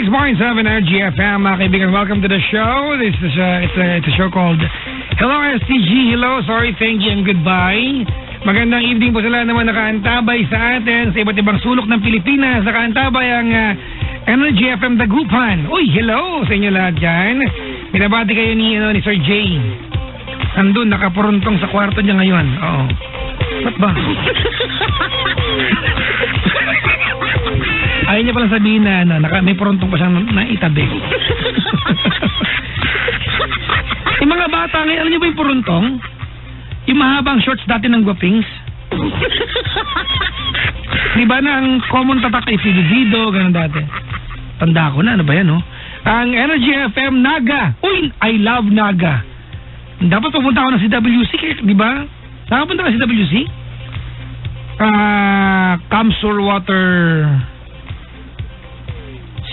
96.7 RGFM, mga kaibigan. Welcome to the show. This is it's a show called Hello STG. Hello, sorry, thank you, and goodbye. Magandang evening po sa lahat naman nakaantabay sa atin sa iba't ibang sulok ng Pilipinas. Nakaantabay ang Energy FM Dagupan. Uy, hello sa inyo lahat dyan. Binabati kayo ni Sir Jay. Nandun, nakapuruntong sa kwarto niya ngayon. Oo. Ba't ba? Ayaw niya palang sabihin na may puruntong pa siyang naitabi. Yung mga bata ngayon, alam niyo ba yung puruntong? Yung mahabang shorts dati ng guwapings. Diba na ang common tatak ay sidido, ganun dati. Tanda ko na, ano ba yan, no? Ang Energy FM Naga. Uy, I love Naga. Dapat pupunta ako ng CWC, di ba? Nakapunta ka CWC? Kamsur Water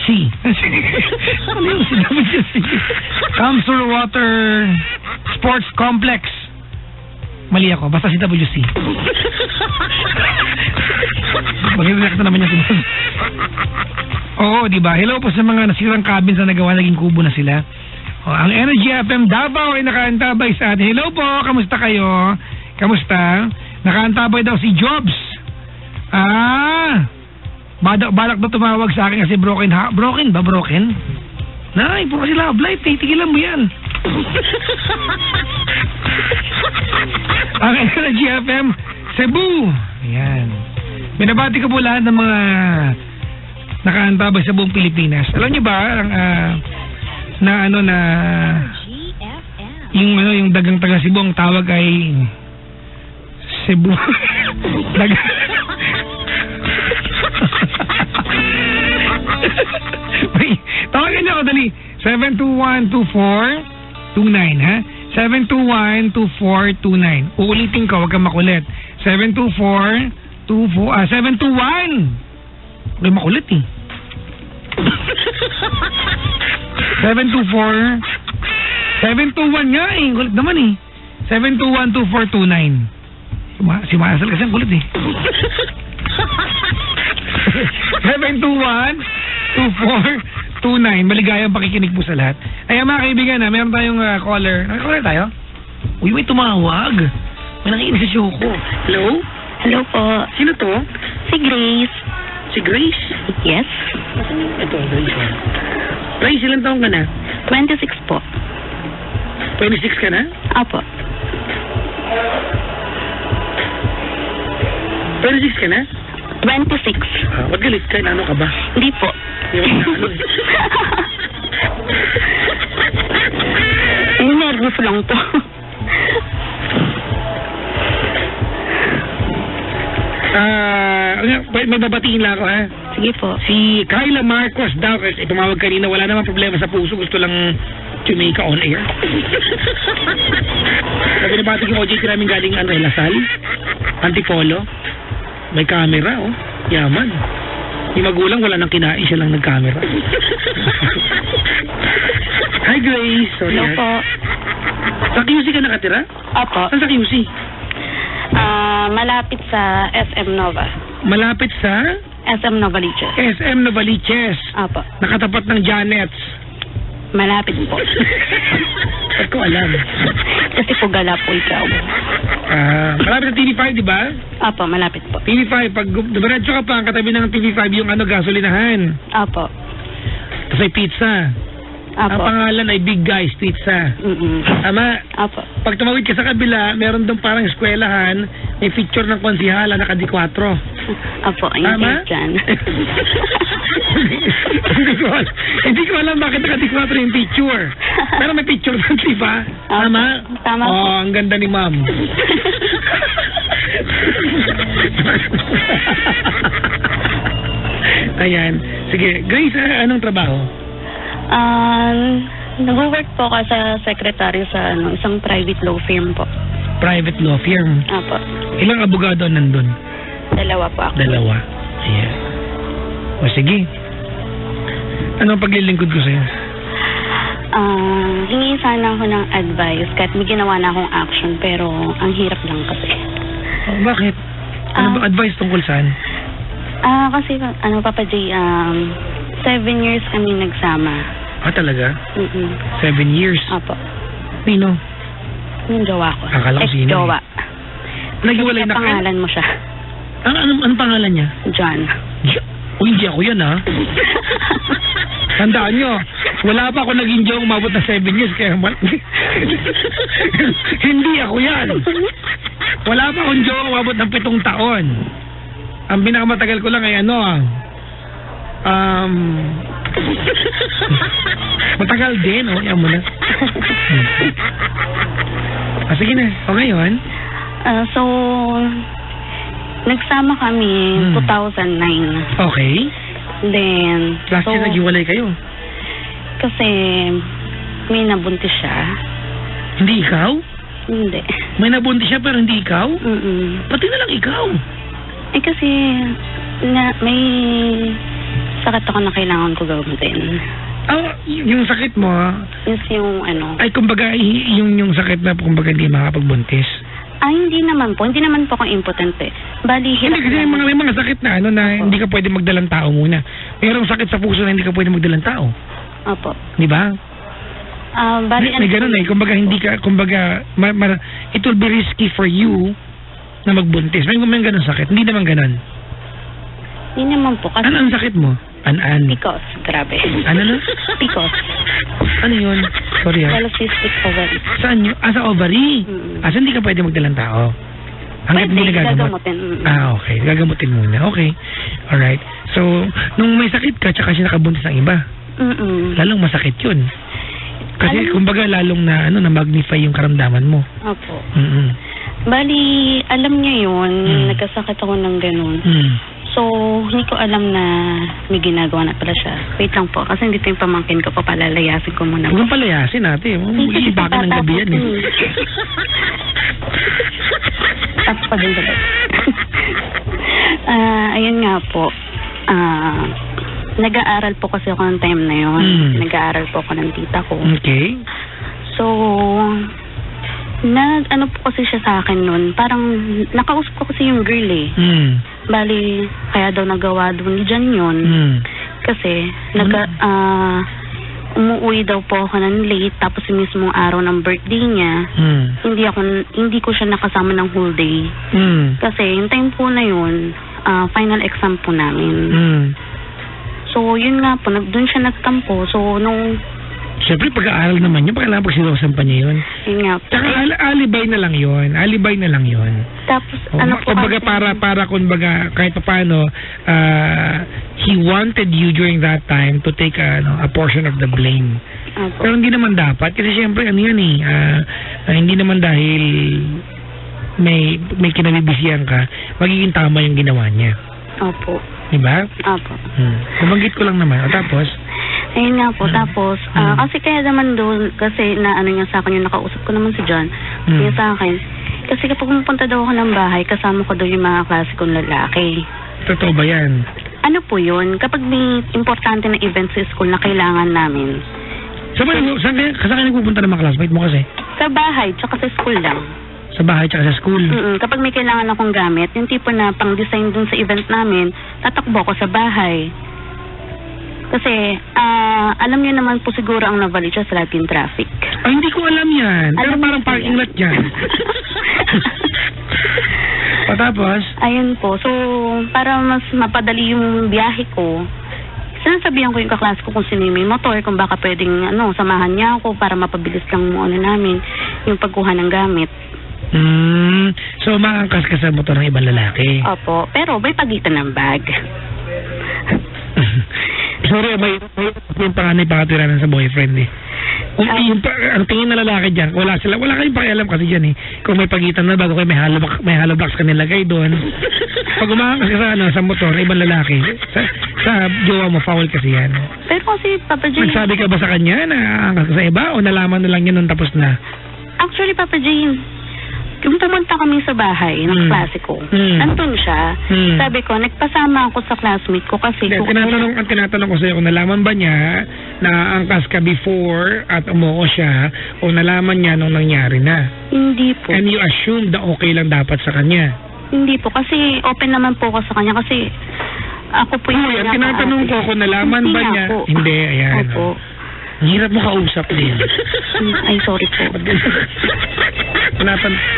C. Ano yung CWC? Kamsur Water Sports Complex. Mali ako, basta CWC. Mag-react na naman niya. Oo, diba? Hello po sa mga nasirang cabins na nagawa, naging kubo na sila. Oh, ang Energy FM Davao ay nakaantabay sa atin. Hello po, kamusta kayo? Kamusta? Nakaantabay daw si Jobs. Balak na tumawag sa akin kasi broken ha? Broken ba? Broken? Nay, puro kasi love life. Tigilan mo yan. Ang Energy FM Cebu. Ayan. Binabati ko po lahat ng mga nakaantabay sa buong Pilipinas. Alam niyo ba yung dagang taga Cebu ang tawag ay Cebu. Tawagan niyo ako dali. 721-2429 ha? 721-2429. Uulitin ko, huwag kang makulit. 721. Huwag makulit eh. 721 nga eh. Kulit naman eh. 721-2429. Si Marcel kasi ang kulit eh. 721-2429. Maligayang pakikinig po sa lahat. Ay, mga kaibigan, meron tayong caller. Caller tayo? Uy, may tumawag. May nakikinig sa show ko. Hello? Hello po. Sino to? Si Grace. Si Grace? Yes. Ito, Grace. Grace, ilang taong ka na? 26 po. 26 ka na? Apo. 26 ka na? 26. Ba't galit ka? Ano ka ba? Hindi po. Nervous lang to. May babatiin lang ako ha. Sige po. Si Kyla Marcos daw, kasi tumawag kanina, wala namang problema sa puso, gusto lang tumika on air. Sabi na bati yung OJT namin galing Lasal, Antipolo. May camera, oh. Yaman. Yung magulang, wala nang kinain, siya lang nag-camera. Hi, Grace. Sorry. Hello po. Sa QC ka nakatira? Apo. Saan sa QC? Malapit sa SM Nova. Malapit sa? SM Novaliches. SM Novaliches. Apo. Nakatapat ng Janet's. Malapit po. Ba't ko alam? Kasi po gala po ikaw. Malapit sa TV5, di ba? Apo, malapit po. TV5, pag dumiretso ka pa, ang katabi ng TV5 yung gasolinahan. Apo. Tapos ay pizza. Apo. Ang pangalan ay Big Guys Pizza. Tama? Apo. Pag tumawid ka sa kabila, meron doon parang eskwelahan, may picture ng konsihala na naka-D4. Apo, ayun dyan. Hindi ko alam bakit naka-D4 yung picture. Pero may picture doon, di ba? Tama? Tama po. Oh, ang ganda ni ma'am. Ayan. Sige, Grace, anong trabaho? Nag-work po ka sa secretary sa isang private law firm po. Private law firm? Apo. Ilang abogado nandun? 2 po ako. 2. Ayan. O sige. Anong paglilingkod ko sa'yo? Hingi sana ako ng advice kahit may ginawa na akong action pero ang hirap lang kasi. Oh, bakit? Ano bang advice tungkol saan? Kasi Papa J, 7 years kami nagsama. Ah, talaga? 7 Mm-mm. years? Opo. Sino? Yung jowa ko. Akala ko sino Ex-jowa. Naghiwalay na kayo? Pangalan mo siya. Ano pangalan niya? John. Hindi ako yan, ha? Tandaan nyo, wala pa ako naging jowa umabot na 7 years, kaya hindi ako yan. Wala pa akong jowa umabot ng 7 taon. Ang pinakamatagal ko lang ay matagal din, yan mo na. Sige na, o ngayon? So, nagsama kami 2009. Okay. Then, Last year naghiwalay kayo? Kasi may nabuntis siya. Hindi ikaw? Hindi. May nabuntis siya pero hindi ikaw? Pati na lang ikaw. Kasi may sakit ako na kailangan ko gamutin. Yung sakit mo? Yes, yung Ay, kumbaga, yung sakit na kumbaga hindi makapagbuntis. Hindi naman po. Hindi naman po akong impotent eh. Bali, Hindi kasi may mga sakit na na hindi ka pwede magdalang tao muna. Mayroong sakit sa puso na hindi ka pwede magdalang tao. Opo. Di ba? Bali, may ganun eh. Kumbaga, hindi ka, it will be risky for you na magbuntis. May ganun sakit. Hindi naman ganun. Hindi naman po. Kasi Ano ang sakit mo? PCOS. Grabe. Ano na? PCOS. Ano yun? Sorry ha. Polycystic ovary. Saan yun? Sa ovary? So hindi ka pwede magdalang tao? Hanggat hindi nagagamot? Gagamutin. Okay. Gagamutin muna. Okay. Alright. So, nung may sakit ka, tsaka siya nakabuntis ng iba, lalong masakit yun. Kasi kumbaga lalong na magnify yung karamdaman mo. Opo. Bali, alam niya yun. Nagkasakit ako ng ganun. So, hindi ko alam na may ginagawa na pala siya. Wait lang po, kasi hindi ito yung pamangkin ko. Papalalayasin ko muna. Huwag palayasin natin. Mag-iibakan ng gabi yan eh. Tapos pa din gabi. Ayun nga po. Nag-aaral po kasi ako ng time na yun. Nag-aaral po ako ng tita ko. Okay. So, ano po kasi siya sa akin nun, parang nakausap ko kasi yung girl eh. Bali, kaya daw nagawa doon ni Jan yun. Kasi, umuwi daw po ako ng late, tapos yung mismong araw ng birthday niya, hindi ko siya nakasama ng whole day. Kasi, yung time po na yun, final exam po namin. So, yun nga po, doon siya nagtampo. So, Siyempre, pag-aaral naman yun, kailangan pagsilosan pa niya yun. Yun nga po. Tsaka alibay na lang yun. Alibay na lang yun. Tapos, ano po kumbaga para kumbaga, kahit pa paano, he wanted you during that time to take a portion of the blame. Opo. Pero hindi naman dapat. Kasi siyempre, hindi naman dahil may kinabibisihan ka, magiging tama yung ginawa niya. Opo. Diba? Opo. Nabanggit ko lang naman. O tapos? Ayun nga po, tapos, kasi kaya naman doon, kasi niya sa akin, yung nakausap ko naman si John, niya sa akin, kasi kapag pumunta daw ako ng bahay, kasama ko daw yung mga klase kong lalaki. Totoo ba yan? Ano po yun? Kapag may importante na event sa school na kailangan namin. Saan kayo nagpupunta ng mga classmate mo kasi? Sa bahay, tsaka sa school lang. Sa bahay tsaka sa school? Kapag may kailangan akong gamit, yung tipo na pang-design dun sa event namin, tatakbo ako sa bahay. Kasi, alam niyo naman po siguro ang Novaliches sa laging traffic. Ay, hindi ko alam yan. Pero parang parking lot yan. Patapos? Ayun po. So, para mas mapadali yung biyahe ko, sinasabihan ko yung kaklase ko kung sino may motor, kung baka pwedeng samahan niya ako para mapabilis lang mo namin yung pagkuha ng gamit. So, maangkas ka sa motor ng ibang lalaki? Opo. Pero may pagitan ng bag. Sorry, may yung panganay pakatiranan sa boyfriend eh. Ang tingin na lalaki dyan, wala kayong pakialam kasi dyan eh. Kung may pagitan na bago kayo may hollow blocks ka nilagay doon. Pag umakas ka sa motor, ibang lalaki, sa jowa mo, foul kasi yan. Pero kasi, Papa J... Nagsabi ka ba sa kanya na angkas ka sa iba o nalaman na lang yan nung tapos na? Actually, Papa J, yung pumunta kami sa bahay ng klase ko, nandun siya. Sabi ko, nagpasama ako sa classmate ko kasi... Ang tinatanong ko sa'yo, kung nalaman ba niya na angkas ka before at umuo siya o nalaman niya nung nangyari na? Hindi po. And you assume na okay lang dapat sa kanya? Hindi po, kasi open naman po ako sa kanya kasi Ako po yung yan, tinatanong ko kung nalaman ba niya. Hindi, ayan. Opo. Ang hirap mo kausap din. Ay, sorry po.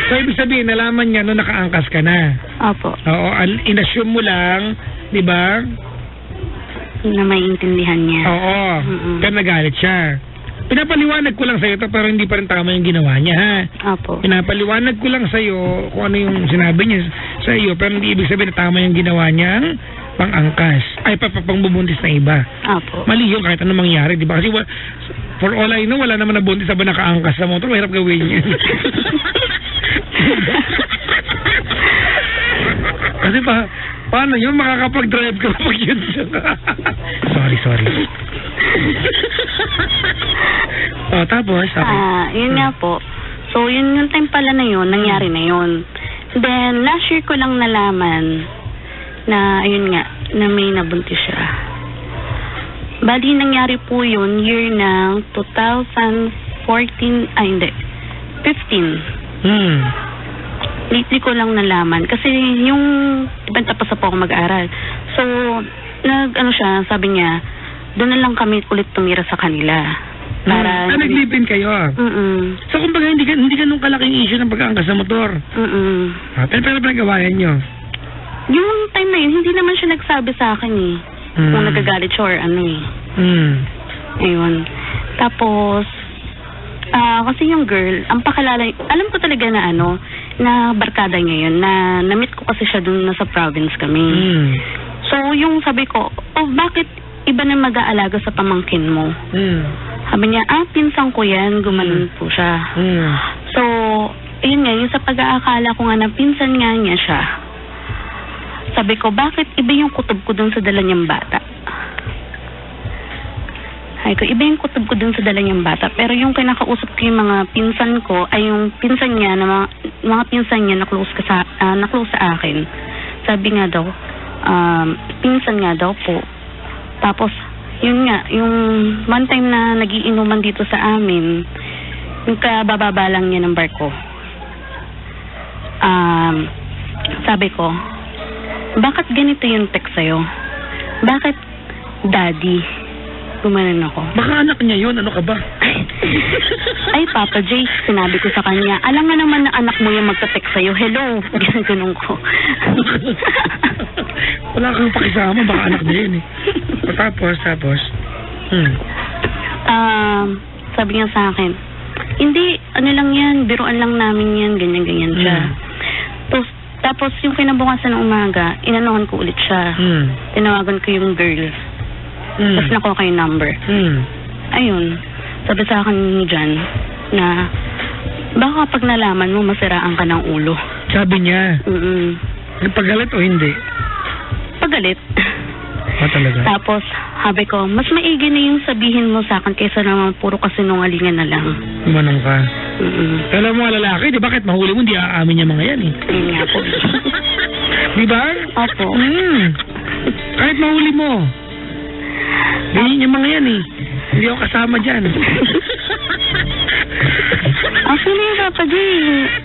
So, ibig sabihin, nalaman niya nung nakaangkas ka na. Opo. Oo, inassume mo lang, di ba? Na maiintindihan niya. Oo, pero nagalit siya. Pinapaliwanag ko lang sa'yo ito, pero hindi pa rin tama yung ginawa niya, ha? Opo. Pinapaliwanag ko lang sa'yo kung ano yung sinabi niya sa iyo, pero hindi ibig sabihin na tama yung ginawa niyang pang-angkas. Ay, pangbubuntis na iba. Opo. Mali yun kahit anong mangyari, di ba? Kasi for all I know, wala naman nabuntis na ba nakaangkas sa motor, mahirap gawin niya. Kasi paano yun? Makakapag-drive ka pag yun. Sorry. Tapos? Yun nga po. So, yun yung time pala na yun, nangyari na yun. Then, last year ko lang nalaman na, ayun nga, na may nabuntis siya. Bali, nangyari po yun, year ng 2014, 15. Lately ko lang nalaman. Kasi yung, diba tapos na po ako mag-aral. So, sabi niya, doon na lang kami ulit tumira sa kanila. Para naglipin kayo. So, kumbaga, hindi ka nung kalaking issue ng pag-aangkas sa motor. Pero pinagawayan nyo. Yung time na yun, hindi naman siya nagsabi sa akin eh. Kung nagagalit siya or ano eh. Ayun. Tapos, kasi yung girl, ang pakalala, alam ko talaga na na barkada niya yun, na na-meet ko kasi siya dun nasa province kami. So, yung sabi ko, bakit iba na mag-aalaga sa pamangkin mo? Sabi niya, pinsan ko yan, gumanon po siya. So, ayun nga, yung sa pag-aakala ko nga na pinsan nga niya siya. Sabi ko, bakit iba yung kutob ko dun sa dala niyang bata? Sabi ko, iba yung kutob ko dun sa dala niyang bata. Pero yung kinakausap ko yung mga pinsan ko, ay yung pinsan niya, na mga pinsan niya na close sa akin. Sabi nga daw, pinsan nga daw po. Tapos, yun nga, yung one time na nagiinuman dito sa amin, yung kabababa lang niya ng barko. Sabi ko, bakit ganito yung text sa'yo? Bakit daddy? Gumanon ako. Baka anak niya yun, ano ka ba? Ay, Papa Jay, sinabi ko sa kanya, alam nga naman na anak mo yung magta-text sa'yo. Hello, ganun ko. Wala kang pakisama, baka anak niya yun eh. Tapos. Sabi niya sa akin, hindi, lang yan, biruan lang namin yan, ganyan siya. Tapos yung kinabukasan ng umaga, inanohan ko ulit siya. Tinawagan ko yung girl. Tapos nakuha ko yung number. Ayun, sabi sa akin dyan na baka pag nalaman mo, masiraan ka ng ulo. Sabi niya? Pagalit o hindi? Pagalit. Talaga? Tapos, sabi ko, mas maigi na yung sabihin mo sa akin kaysa naman puro kasinungalingan na lang. Manong ka? Alam mo, lalaki, di ba? Kahit mahuli mo, hindi aamin yung mga yan eh. Ayun nga po. Di ba? Opo. Kahit mahuli mo. Ganyan yung mga yan eh. Hindi ako kasama dyan. Actually, Papa J,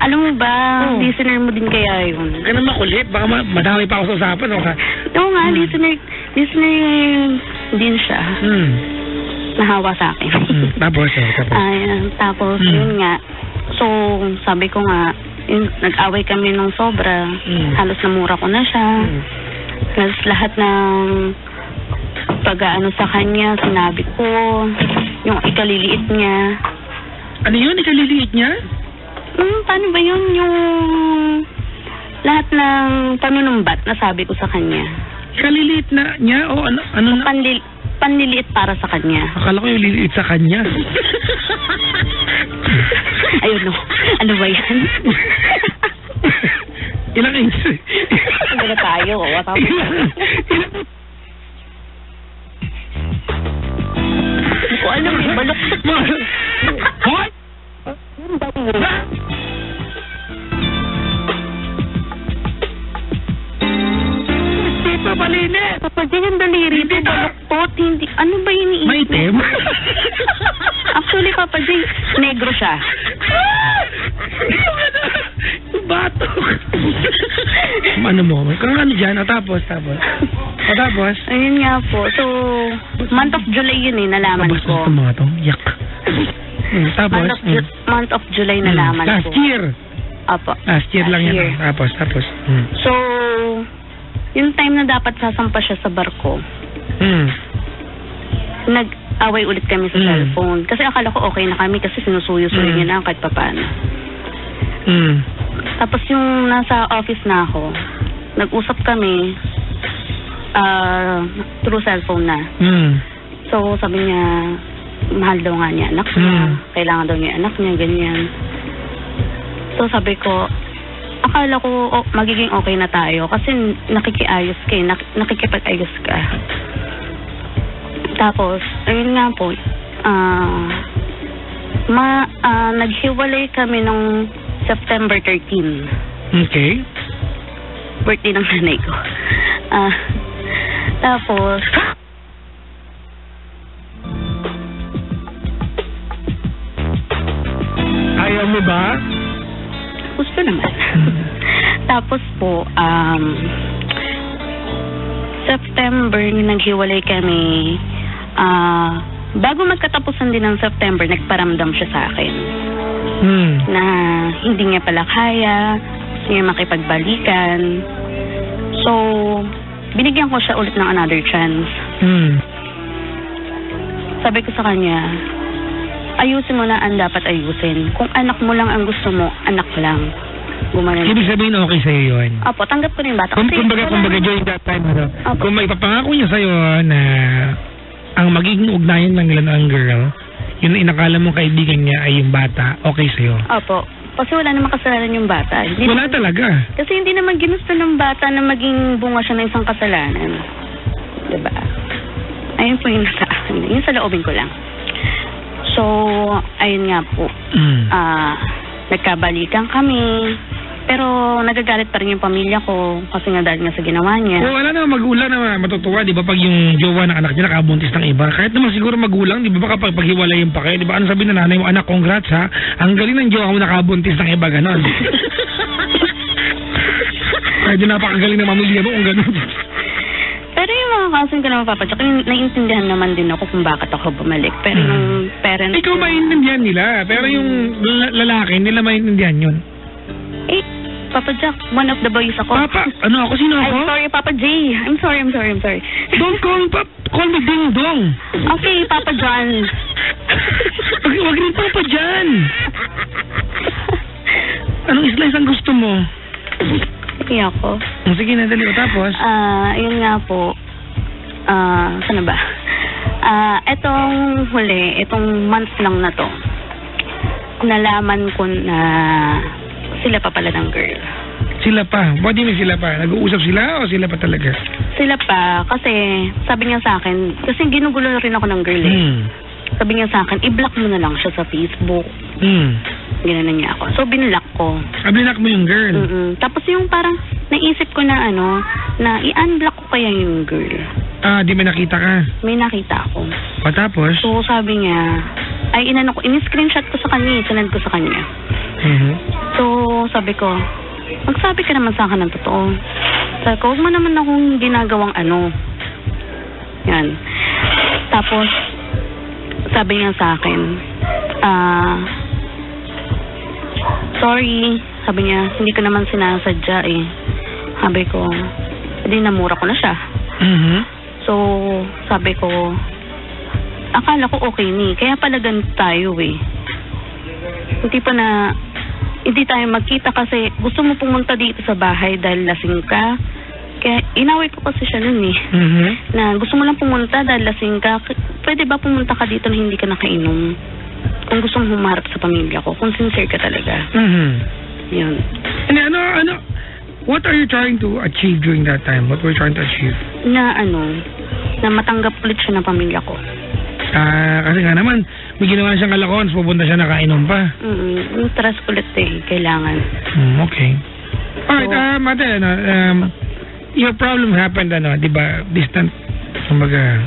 alam mo ba, listener mo din kaya yun. Huwag ka na makulit. Baka madami pa ako sa usapan. Oo nga, listener din siya. Nahawa sa akin. Tapos. Tapos, yun nga. So, sabi ko nga, nag-away kami nung sobra. Halos namura ko na siya. Halos lahat ng pag-aano sa kanya, sinabi ko, yung ikaliliit niya. Ano yun? Ikaliliit niya? Paano ba yun? Yung lahat ng panunumbat na sabi ko sa kanya. Ikaliliit na niya? O ano na? Panliliit para sa kanya. Akala ko yung liliit sa kanya. Ayun no. Ano ba yan? Ilang inches? Ano tayo? Hindi ko alam eh. Baluktot. What? Dito, malinis. Kapag yung daliri po, baluktot. Hindi. Ano ba iniisip? Maitim? Actually, Papa J, negro siya. Bato. Ano mo? Kung ano dyan, tapos. Tapos? Ayun nga po. So, month of July yun nalaman ko. Mabas mga to. Yak. Tapos? Month of July nalaman ko. Last year? Opo. Last year lang yan. Tapos. So, yung time na dapat sasampa siya sa barko, nag-away ulit kami sa cellphone. Kasi akala ko okay na kami kasi sinusuyo-suyo niya na kahit papaano. Tapos yung nasa office na ako, nag-usap kami through cellphone na. So, sabi niya, mahal daw nga niya anak niya, kailangan daw niya anak niya, ganyan. So, sabi ko, akala ko magiging okay na tayo kasi nakikiayos ka, nakikipag-ayos ka. Tapos, ayun nga po, naghiwalay kami nung September 13. Okay. Birthday ng nanay ko. Tapos, ayaw mo ba? gusto naman. Tapos po, September, naghiwalay kami. Bago magkatapusan din ng September, nagparamdam siya sa akin. Na hindi niya pala kaya, gusto niya makipagbalikan. So, binigyan ko siya ulit ng another chance. Sabi ko sa kanya, ayusin mo na ang dapat ayusin. Kung anak mo lang ang gusto mo, anak lang. Gumanon. Ibig sabihin okay sa'yo yun? Opo, tanggap ko na yung bata. Kumbaga during that time, kung may papangako niya sa'yo na ang magiging ugnayan lang nila ng girl, yun na inakala mong kaibigan niya ay yung bata, okay sa'yo? Opo. Kasi wala namang kasalanan yung bata. Wala talaga. Kasi hindi naman ginusto ng bata na maging bunga siya ng isang kasalanan. Diba? Ayun po yung nasa akin. Yung sa loobin ko lang. So, ayun nga po. Nagkabalikan kami. Pero nagagalit pa rin yung pamilya ko kasi nga dahil nga sa ginawa niya. Wala na magulang na matutuwa, di ba, pag yung jowa ng anak niya nakabuntis ng iba. Kahit naman siguro magulang, di ba, kapag paghiwalayin pa kayo, di ba, ano sabihin na nanay mo, anak, congrats ha, ang galing ng jowa mo nakabuntis ng iba, ganon. Kahit napakagaling ng pamilya mo kung ganon. Pero yung mga kasin ko naman, Papa Jack, naiintindihan naman din ako kung bakit ako bumalik. Pero yung parents... Ikaw maintindihan nila, pero yung lalaki, nila maintindihan yun. Papa Jack, one of the boys ako. Papa? Ano ako? Sino ako? I'm sorry, Papa J. I'm sorry. Don't call me Ding Dong. Okay, Papa John. Wag rin Papa John. Anong slice ang gusto mo? Sige ako. Sige na, dali. Tapos? Yun nga po. Saan ba? Etong huli, itong month lang na to, nalaman ko na sila pa pala ng girl. Sila pa? What do you mean sila pa? Nag-uusap sila o sila pa talaga? Sila pa, kasi sabi niya sa akin, kasi ginugulo rin ako ng girl eh. Sabi niya sa akin, i-block mo na lang siya sa Facebook. Ginanon niya ako. So, binlock ko. Binlock mo yung girl? Tapos yung parang naisip ko na na i-unblock ko kaya yung girl. Di may nakita ka? May nakita ako. Tapos? So, sabi niya, in-screenshot ko sa kanya, sinend ko sa kanya. So, sabi ko, magsabi ka naman sa akin ng totoo. Sabi ko, huwag mo naman akong ginagawang Yan. Tapos, sabi niya sa akin, sorry. Sabi niya, hindi ko naman sinasadya eh. Sabi ko, hindi namura ko na siya. So, sabi ko, akala ko okay ni. Kaya pala ganito tayo eh. Hindi tayo magkita kasi gusto mo pumunta dito sa bahay dahil lasing ka. Kaya inaway ko kasi siya nun eh. Na gusto mo lang pumunta dahil lasing ka. Pwede ba pumunta ka dito na hindi ka nakainom? Kung gusto mo humarap sa pamilya ko. Kung sincere ka talaga. Yun. What are you trying to achieve during that time? What were you trying to achieve? Na matanggap ulit siya ng pamilya ko. Kasi nga naman, may ginawa siyang kalakohan, pupunta siya nakainom pa. Trust ulit eh, kailangan. Okay. Alright, Mate, your problem happened, di ba, distant, kumbaga,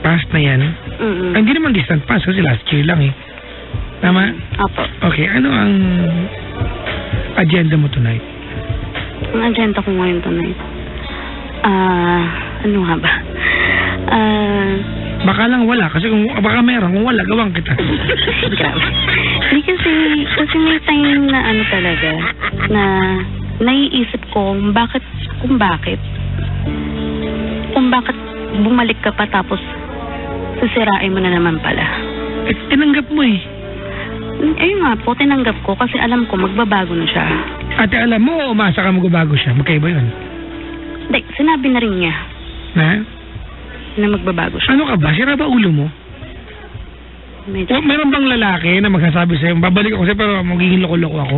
past na yan. Hindi naman distant past, kasi last year lang eh. Tama? Opo. Okay, ano ang agenda mo tonight? Ang agenda ko ngayon tonight? Ano nga ba? Baka lang wala. Kasi baka meron. Kung wala, gawang kita. Grabe. Hindi kasi may time na ano talaga, na naiisip ko kung bakit bumalik ka pa tapos sisirain mo na naman pala. Tinanggap mo eh. Ayun nga po, tinanggap ko kasi alam ko magbabago na siya. Ate, alam mo o umasa ka magbabago siya? Magkaiba yun? Hindi, sinabi na rin niya. Na magbabago siya. Ano ka ba? Sira ba ulo mo? Medyo. Meron bang lalaki na magsasabi sa'yo, babalik ako sa'yo pero magiging loko-loko ako?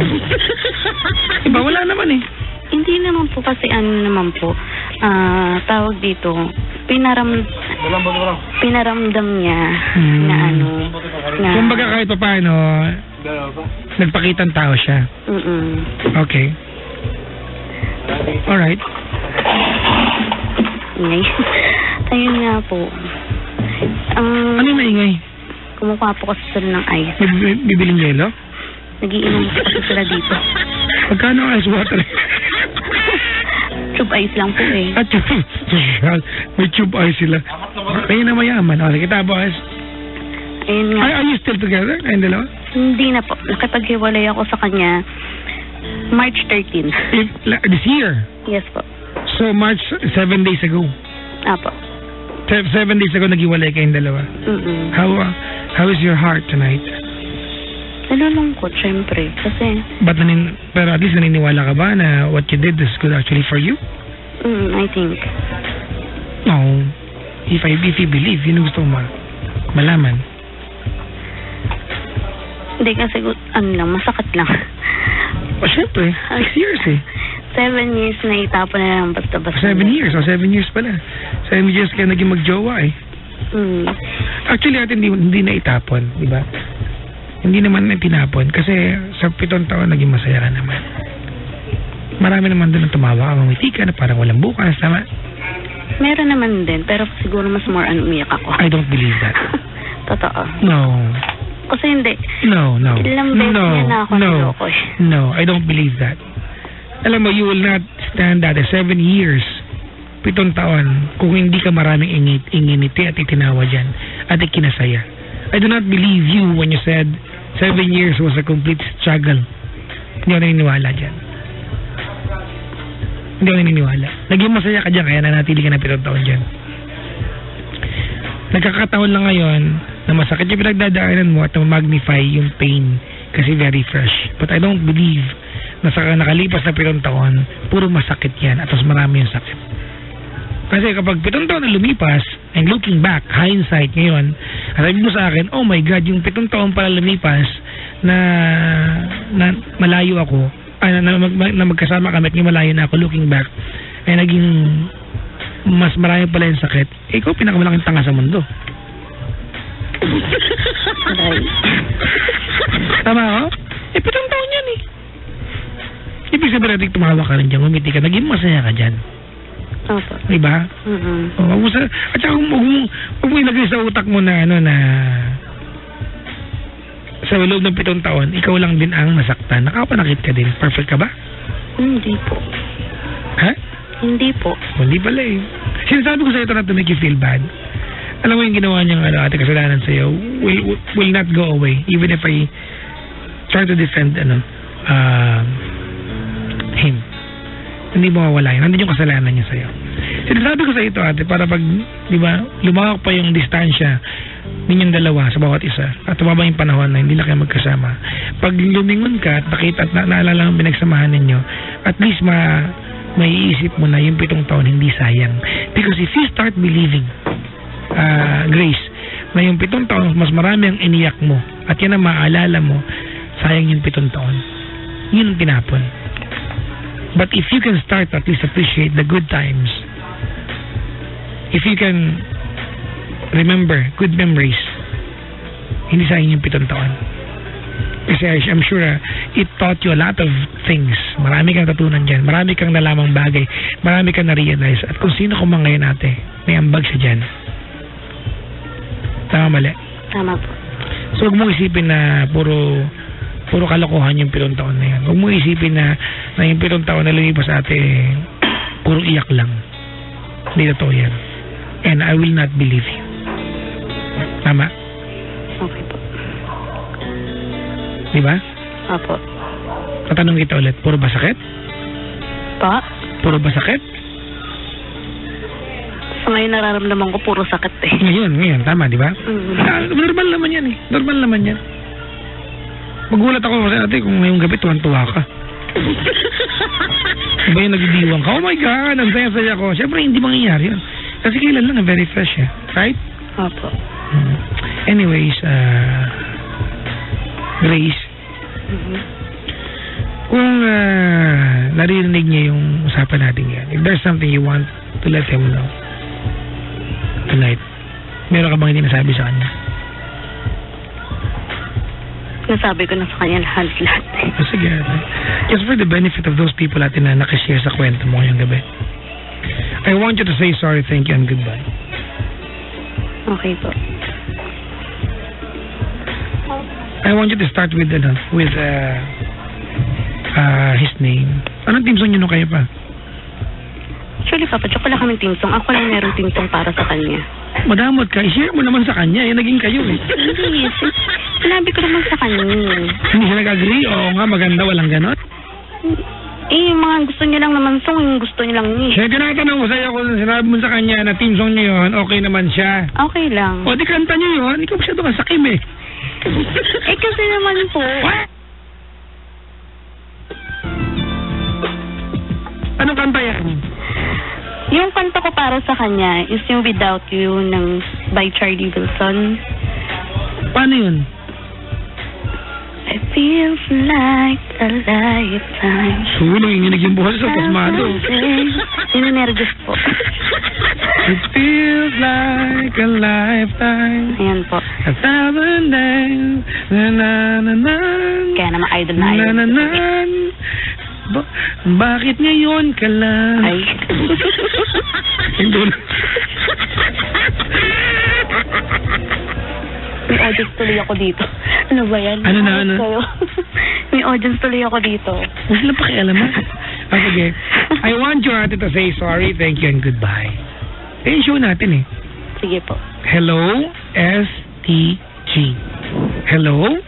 Diba? Wala naman eh. Hindi naman po kasi tawag dito, pinaramdam niya na na... Kumbaga kahit pa paano, nagpakitang tao siya. Okay. Alright. Ingay. Ayun nga po. Ano yung maingay? Kumukuha po kasi sila ng ice. Bibiling yelo? Nagiinom po kasi sila dito. Magkano ang ice water? Tube ice lang po eh. May tube ice sila. Kayo na mayaman. O, sige, tapos. Ayun nga. Are you still together? Kayong dalawa? Hindi na po. Nakipaghiwalay ako sa kanya March 13. This year? Yes po. So, March 7 days ago? Apo. 7 days ago naghiwalay kayong dalawa? How is your heart tonight? Nalulungkot, syempre. Kasi... Pero at least naniniwala ka ba na what you did is good actually for you? I think. No. If you believe, yun ang gusto mo malaman. Hindi kasi, masakit lang. O, syempre. 6 years eh. 7 years na itapon na lang basta-basta. 7 years. O, 7 years pala. 7 years kaya naging magjowa eh. Actually, at hindi na itapon, di ba? Hindi naman na tinapon. Kasi sa 7 taon, naging masaya ka naman. Marami naman doon ang tumawa ka, mamiti ka na parang walang bukas, tama? Meron naman din, pero siguro mas more umiyak ako. I don't believe that. Totoo. No. Kasi hindi. No. Ilang beses niya na ako niloko eh. No, I don't believe that. Alam mo, you will not stand that 7 years, 7 taon, kung hindi ka maraming inginiti at itinawa dyan at ikinasaya. I do not believe you when you said 7 years was a complete struggle. Hindi ako naniniwala dyan. Hindi ako naniniwala. Naging masaya ka dyan, kaya nanatili ka na 7 taon dyan. Nagkakataon lang ngayon na masakit yung pinagdadaanan mo at magnify yung pain kasi very fresh. But I don't believe na sa nakalipas na 7 taon, puro masakit yan at mas marami yung sakit. Kasi kapag 7 taon na lumipas, and looking back, hindsight ngayon, at sabi mo sa akin, oh my God, yung 7 taon pala lumipas na malayo ako, na magkasama kami at malayo na ako, looking back, ay naging mas marami pala yung sakit, ikaw pinakamalaking tanga sa mundo. Tama ako? 7 taon yan eh. Ibig sabihin natin tumawa ka rin dyan, umiti ka, naging masaya ka dyan. Opo. Diba? At saka huwag mo ilagay sa utak mo na sa loob ng 7 taon, ikaw lang din ang nasaktan. Nakapanakit ka din. Perfect ka ba? Hindi po. Ha? Hindi po. Hindi pala eh. Sinasabi ko sa ito na to make you feel bad. Alam mo yung ginawa niyang ate kasalanan sa'yo will not go away even if I try to defend him. Hindi mawawala yun. Nandun yung kasalanan niya sa'yo. Sinasabi ko sa ito ate para pag, di ba, lumawak pa yung distansya ninyong dalawa sa bawat isa at tumaba yung panahon na hindi na kayo magkasama. Pag lumingon ka at nakita at naalala ang pinagsamahan ninyo, at least maiisip mo na yung 7 taon hindi sayang. Because if you start believing, Grace, na yung 7 taon mas marami ang iniyak mo at yan ang maaalala mo, sayang yung 7 taon. Yun ang tinapon. But if you can start at least appreciate the good times, if you can remember good memories, hindi sayang yung 7 taon. Kasi I'm sure it taught you a lot of things. Marami kang natutunan dyan. Marami kang nalamang bagay. Marami kang na-realize. At kung sino kumang ngayon ate, may ambag siya dyan. Tama mali? Tama po. So huwag mong isipin na puro kalokohan yung 7 taon na yan. Huwag mong isipin na yung 7 taon na lumipas ate, puro iyak lang. Hindi totoo yan. And I will not believe you. Tama? Okay po. Di ba? Opo. Tatanong kita ulit, puro ba sakit? Pa? Puro ba sakit? So ngayon nararamdaman ko puro sakit eh. Ngayon, tama, di ba? Normal naman yan eh. Normal naman yan. Magulat ako kasi ate kung ngayong gabi tuwan-tuwa ka. Diba yung nagdidiwang ka? Oh my God, ang saya-saya ko. Siyempre, hindi mangyayari yun. Kasi kailan lang, very fresh eh. Right? Opo. Anyways, Grace, kung narinig niya yung usapan natin yan, if there's something you want to let him know tonight, meron ka bang hindi nasabi sa kanya? Nasabi ko na sa kanya lahat. Sige, just for the benefit of those people natin na nakishare sa kwento mo ngayong gabi, I want you to say sorry, thank you, and goodbye. Okay po. I want you to start with his name. Anong team song yun nung kayo pa? Actually, Papa, tsaka wala kaming team song. Ako lang meron team song para sa kanya. Madamot ka, i-share mo naman sa kanya. Naging kayo eh. Hindi, sinabi ko naman sa kanya. Hindi siya nag-agree? Oo nga, maganda, walang ganon. Yung mga gusto niya lang naman song, yung gusto niya lang niya. Kaya tinatanong ko sa'yo kung sinabi mo sa kanya na team song niya yun, okay naman siya. Okay lang. O di kanta niyo yun, ikaw masyado kang sakim eh. Kasi naman po. What? Anong kanta yan? Yung kanta ko para sa kanya is yung Without You ng by Charlie Wilson. Paano yun? It feels like a lifetime. Sulong, inginig yung buhos sa pasmado. Sinenergis po. It feels like a lifetime. Ayan po. 1,000 days. Na-na-na-na. Kaya naman idol na idol. Na-na-na. Bakit ngayon ka lang? Ay. Hindi. May audience tuloy ako dito. Ano ba yan? Ano na, ano? May audience tuloy ako dito. Huwag lang pakialam ha. Sige. I want you ate to say sorry, thank you, and goodbye. Eh, show natin eh. Sige po. Hello, STG. Hello,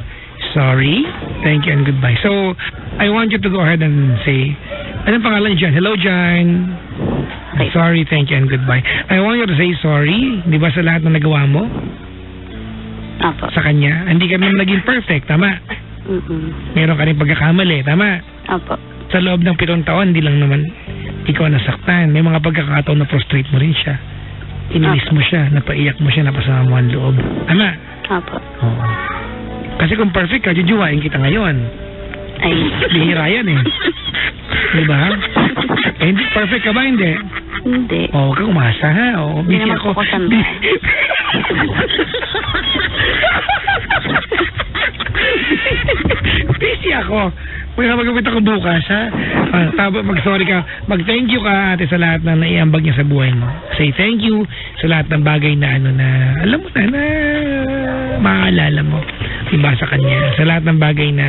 sorry, thank you, and goodbye. So, I want you to go ahead and say, anong pangalan Jan? Hello, Jan. Okay. Sorry, thank you, and goodbye. I want you to say sorry, di ba, sa lahat ng nagawa mo? Apo. Sa kanya. Hindi ka naman naging perfect, tama? Meron ka rin pagkakamali, tama? Apo. Sa loob ng 7 taon, hindi lang naman ikaw nasaktan. May mga pagkakataon na frustrate mo rin siya. Inilis mo siya, napaiyak mo siya, napasama mo ang loob. Tama? Apo. Oo. Kasi kung perfect ka, jujuwain kita ngayon. Ay. Bihira yan eh. Diba? Eh, hindi, perfect ka ba? Hindi. Hindi. Oo, huwag kang umasa ha. Oo, Hindi busy naman ako. po ko sanda. Busy ako. Magkakagapit ako bukas ha. Mag-sorry ka. Mag-thank you ka ate sa lahat na naiambag niya sa buhay mo. Say thank you sa lahat ng bagay na ano na alam mo na maaalala mo. Diba sa kanya. Sa lahat ng bagay na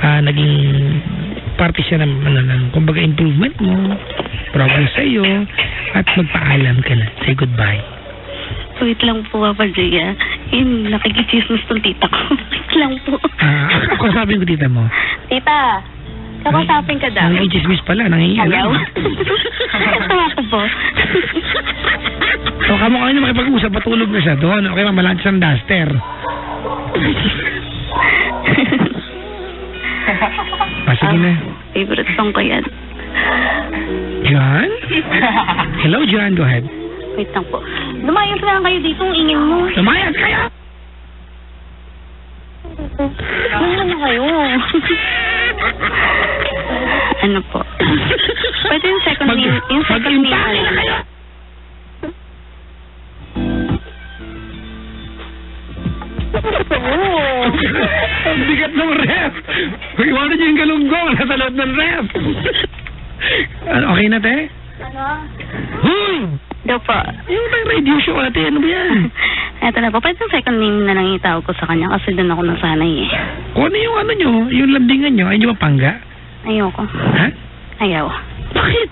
naging parte siya ng kumbaga improvement mo, progress sa'yo, at magpaalam ka na. Say goodbye. Wait lang po, Papa Jaya. Nakikichismis tong tita ko. Wait lang po. Ako sabi ko tita mo. Tita, kakasapin ka daw. Nakikichismis pala, nangihiyan. Ayaw? Tawa ko po. So, kamo kayo na makipag-usap, patulog na siya doon. Okay, mamalaki siyang duster. Sige na. Favorite song ko yan. John? Hello, John. Go ahead. Wait lang po. Lumayas na lang kayo dito. Ang ingin mo. Lumayas kayo! Ano na kayo? Ano po? Pwede yung second name. Yung second name. Ang bigat ng ref. Iwanan niyo yung galunggong nasa loob ng ref. Okay na, te? Ano? Huy! Daw po. Yung may radio show, ate. Ano ba yan? Eto na po. Pwede yung second name na lang itawag ko sa kanya kasi doon ako nasanay eh. Kung ano yung ano nyo, yung lambingan nyo, ay nyo mapangga? Ayoko. Ha? Ayaw. Bakit?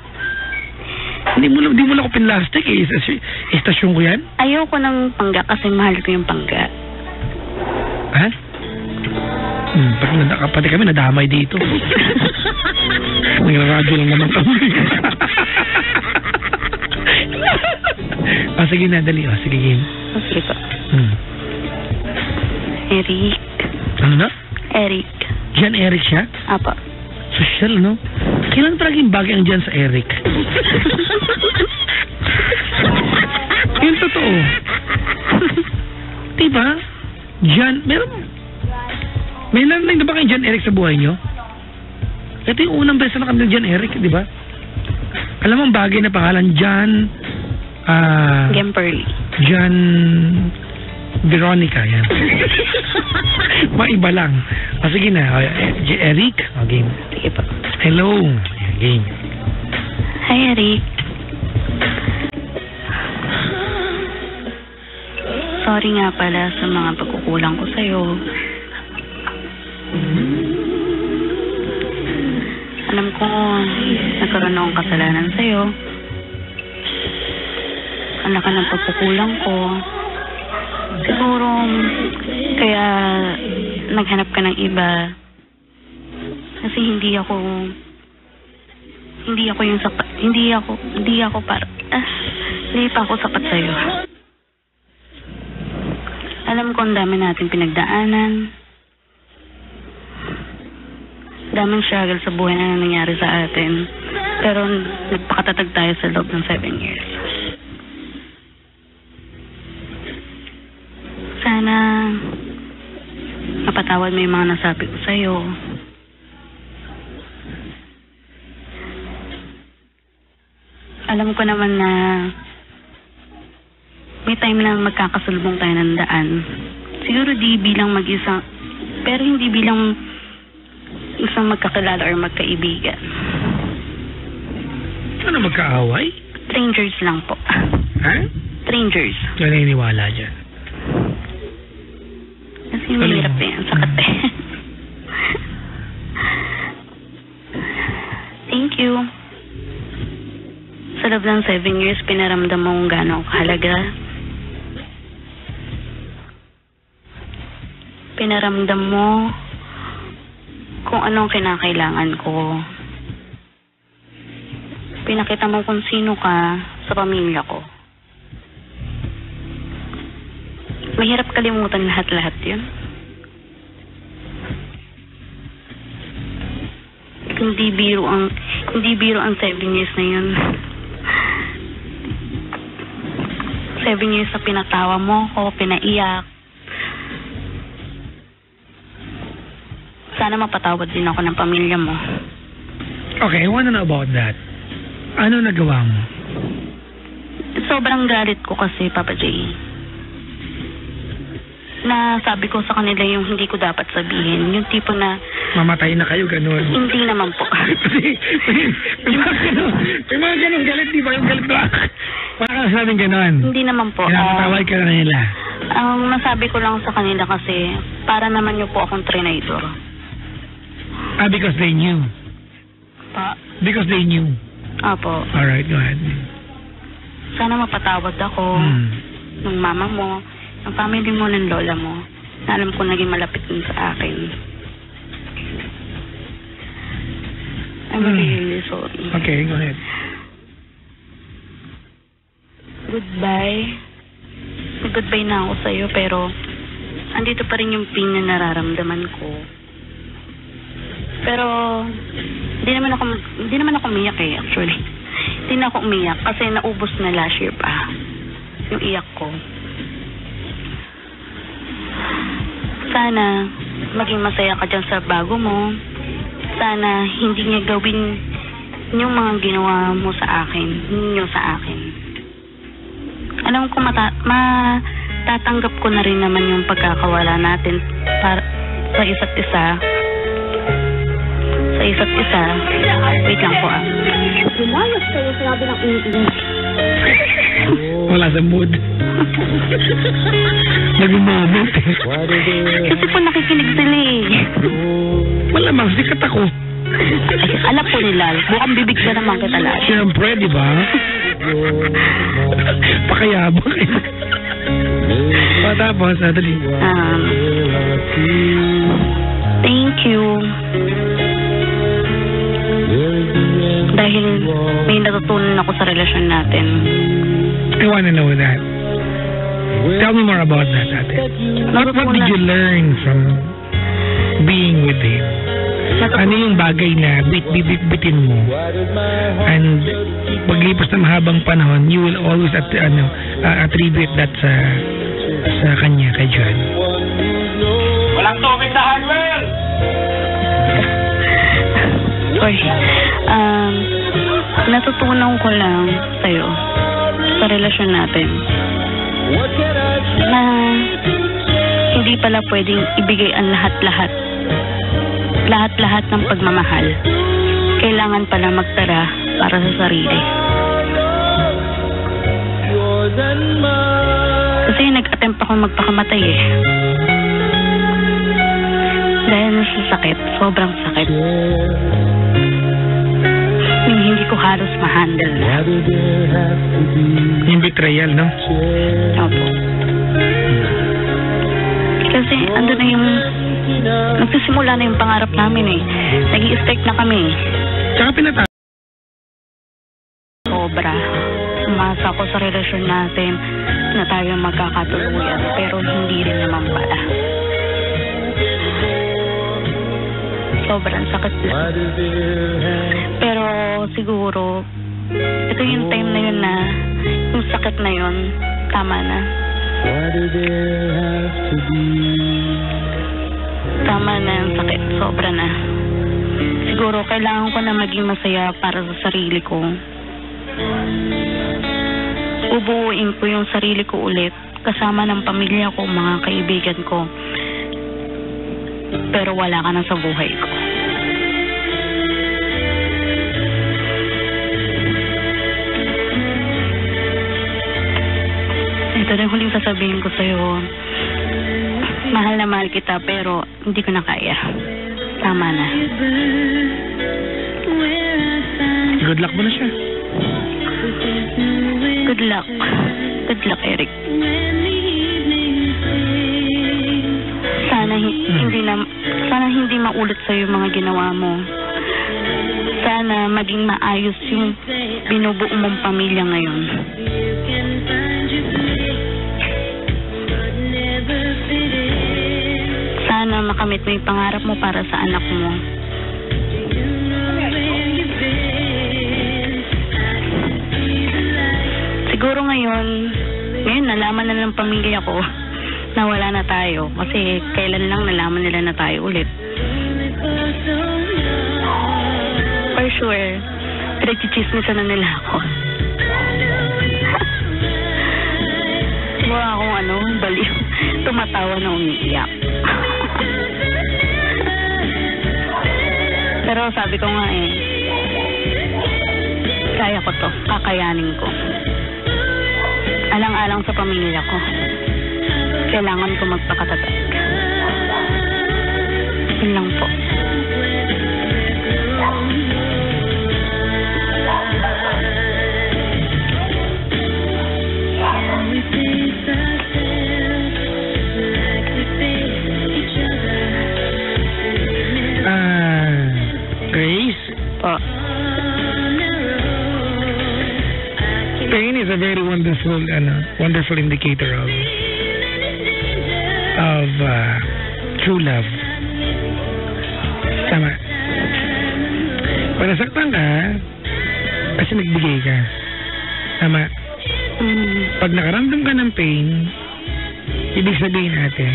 Hindi mo lang ako pinlastic eh. Istasyon ko yan? Ayoko ng pangga kasi mahal ko yung pangga. Ha? Pati kami nadamay dito. May radyo lang naman kami. Sige na, dali. Sige, game. Sige pa. Eric. Ano na? Eric. Jan Eric siya? Apa. Social, no? Kailan palaging bagay ang Jan sa Eric? Yung totoo. Diba? Jan, may narinig na ba kayo Jan Eric sa buhay nyo? Ito yung unang beses na kami ng Jan Eric, di ba? Alam mo ang bagay na pangalan, Jan... Gemperly. Jan... Veronica, yan. Maiba lang. Sige na, Eric, game. Sige pa. Hello, game. Hi, Eric. Sorry nga pala sa mga pagkukulang ko sa'yo. Alam ko, nagkaroon akong kasalanan sa'yo. Ang laki ng pagkukulang ko. Siguro, kaya naghanap ka ng iba. Kasi hindi ako yung sapat. Hindi pa ako sapat sa'yo. Alam ko ang dami natin pinagdaanan. Daming struggle sa buhay na nangyari sa atin. Pero nagpakatatag tayo sa loob ng 7 years. Sana mapatawad mo yung mga nasabi ko sa'yo. Alam ko naman na may time na magkakasulbong tayo ng daan. Siguro di bilang mag-isa, pero hindi bilang isang magkakilala or magkaibigan. Ano magkaaway? Strangers lang po. Ha? Strangers. Naniniwala dyan. Kasi mahirap yan. Sakat eh. Thank you. Sa loob ng 7 years, pinaramdam mo kung gaano kahalaga. Pinaramdam mo kung anong kinakailangan ko. Pinakita mo kung sino ka sa pamilya ko. Mahirap kalimutan lahat-lahat yun. Hindi biro ang 7 years na yun. 7 years na pinatawa mo ko, pinaiyak. Sana mapatawad din ako ng pamilya mo. Okay, I wanna know about that. Ano nagawa mo? Sobrang galit ko kasi, Papa J. Na sabi ko sa kanila yung hindi ko dapat sabihin. Yung tipo na... Mamatay na kayo, ganun. Hindi naman po. May mga ganun galit, di ba? Yung galit ba? Parang sabing ganun. Hindi naman po. Pinapatawad ka na nila. Ang nasabi ko lang sa kanila kasi para naman niyo po akong traitor. Because they knew. Pa? Because they knew. Apo. Alright, go ahead. Sana mapatawad ako ng mama mo, ng family mo, ng lola mo. Na alam ko naging malapit din sa akin. I'm really sorry. Okay, go ahead. Goodbye. Goodbye na ako sa'yo, pero andito pa rin yung pain na nararamdaman ko. Pero hindi naman ako umiyak eh, actually. Hindi na ako umiyak kasi naubos na last year pa yung iyak ko. Sana maging masaya ka dyan sa bago mo. Sana hindi niya gawin yung mga ginawa mo sa akin, ninyo sa akin. Alam ko matatanggap ko na rin naman yung pagkakawala natin para sa isa't isa. Wait lang po Lumayas kayo, sinabi ng inis. Wala sa mood. Nag-moment eh. Kasi po nakikinig sila eh. Malamang, sikat ako. Alam po nila, mukhang bibig na naman kita lahat. Siyempre, di ba? Pakayabang kayo. Tapos, dali. Thank you. Dahil may natutunan ako sa relasyon natin. I wanna know that. Tell me more about that, ate. What did you learn from being with him? Ano yung bagay na bitin mo? And paglipas ng mahabang panahon, you will always attribute that sa kanya, kay John. Walang tubig sa hardware! Sorry. Natutunan ko lang sa'yo sa relasyon natin na hindi pala pwedeng ibigay ang lahat-lahat ng pagmamahal. Kailangan pala magtara para sa sarili. Kasi nag-attempt ako magpakamatay dahil sa sakit, sobrang sakit. Hindi ko halos ma-handle na. Yung betrayal, no? Opo. Kasi andun na yung nagsisimula na yung pangarap namin Nag-i-start na kami. Tsaka pinatawag. Sobra. Umasa ko sa relasyon natin na tayo magkakatuluyan, pero hindi rin naman pala. Sobrang sakit lang. Pero siguro ito yung time na yun na yung sakit na yun tama na. Tama na yung sakit, sobra na. Siguro kailangan ko na maging masaya para sa sarili ko. Ubuuin ko yung sarili ko ulit kasama ng pamilya ko, mga kaibigan ko. Pero wala ka na sa buhay ko. Ito na yung huling sasabihin ko sa'yo. Mahal na mahal kita, pero hindi ko na kaya. Tama na. Good luck mo na siya. Good luck. Good luck, Eric. Sana hindi maulit sa'yo yung mga ginawa mo. Sana maging maayos yung binubuo mong pamilya ngayon. Sana makamit mo yung pangarap mo para sa anak mo. Siguro ngayon nalaman na ng pamilya ko na wala na tayo. Kasi kailan lang nalaman nila na tayo ulit. For sure, pinagchichismisan na nila ako. Mukha akong baliw. Tumatawa na umiiyak. Pero sabi ko nga kaya ko to, kakayanin ko. Alang-alang sa pamilya ko. Kailangan ko magpakatatag. Yun lang po. Grace? Po. Pain is a very wonderful indicator of true love. Tama. Pag nasaktan ka, kasi nagbigay ka. Tama. Pag nakaramdam ka ng pain, ibig sabihin natin,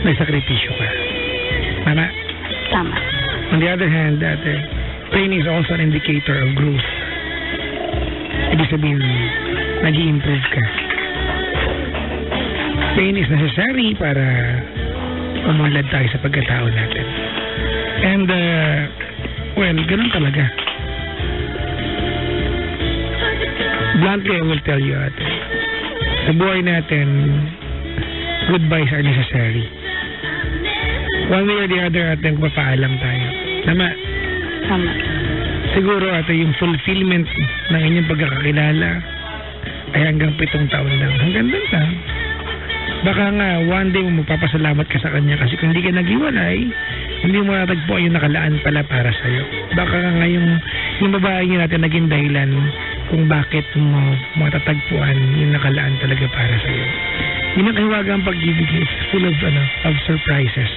may sakripisyo ka. Tama? Tama. On the other hand, pain is also an indicator of growth. Ibig sabihin, nag-i-improve ka. Pain is necessary para umunlad tayo sa pagkatao natin. And, ganun talaga. Bluntly, I will tell you, ate, sa buhay natin, goodbyes are necessary. One way or the other, ate, papaalam tayo. Tama? Tama. Siguro ate yung fulfillment ng inyong pagkakakilala ay hanggang 7 taon lang. Hanggang doon lang. Baka nga one day mo magpapasalamat ka sa kanya kasi kung hindi ka naghiwalay, hindi mo natagpuan yung nakalaan pala para sa'yo. Baka nga yung babae niya natin naging dahilan kung bakit mo matatagpuan yung nakalaan talaga para sa'yo. Yun ang hiwagang pag-ibig, it's full of surprises.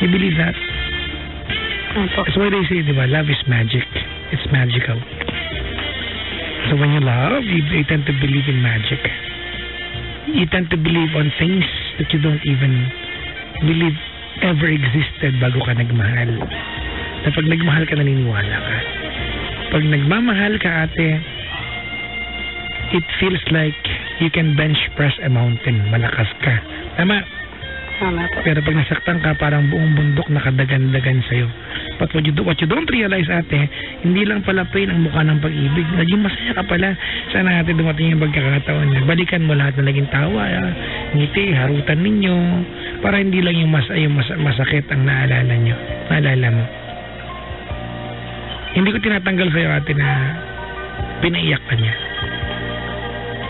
You believe that? That's why they say, di ba, love is magic. It's magical. So when you love, you tend to believe in magic. You tend to believe on things that you don't even believe ever existed bago ka nagmahal. Na pag nagmahal ka, naniniwala ka. Pag nagmamahal ka, ate, it feels like you can bench press a mountain. Malakas ka. Tama? Tama po. Pero pag nasaktan ka, parang buong bundok nakadagan-dagan sa'yo. But what you don't realize, ate, hindi lang pala pain ang mukha ng pag-ibig. Naging masaya ka pala. Sana ate dumating yung pagkakataon niya. Balikan mo lahat na naging tawa, ngiti, harutan ninyo. Para hindi lang yung masakit ang naalala nyo. Naalala mo. Hindi ko tinatanggal sa'yo, ate, na pinaiyak ka niya.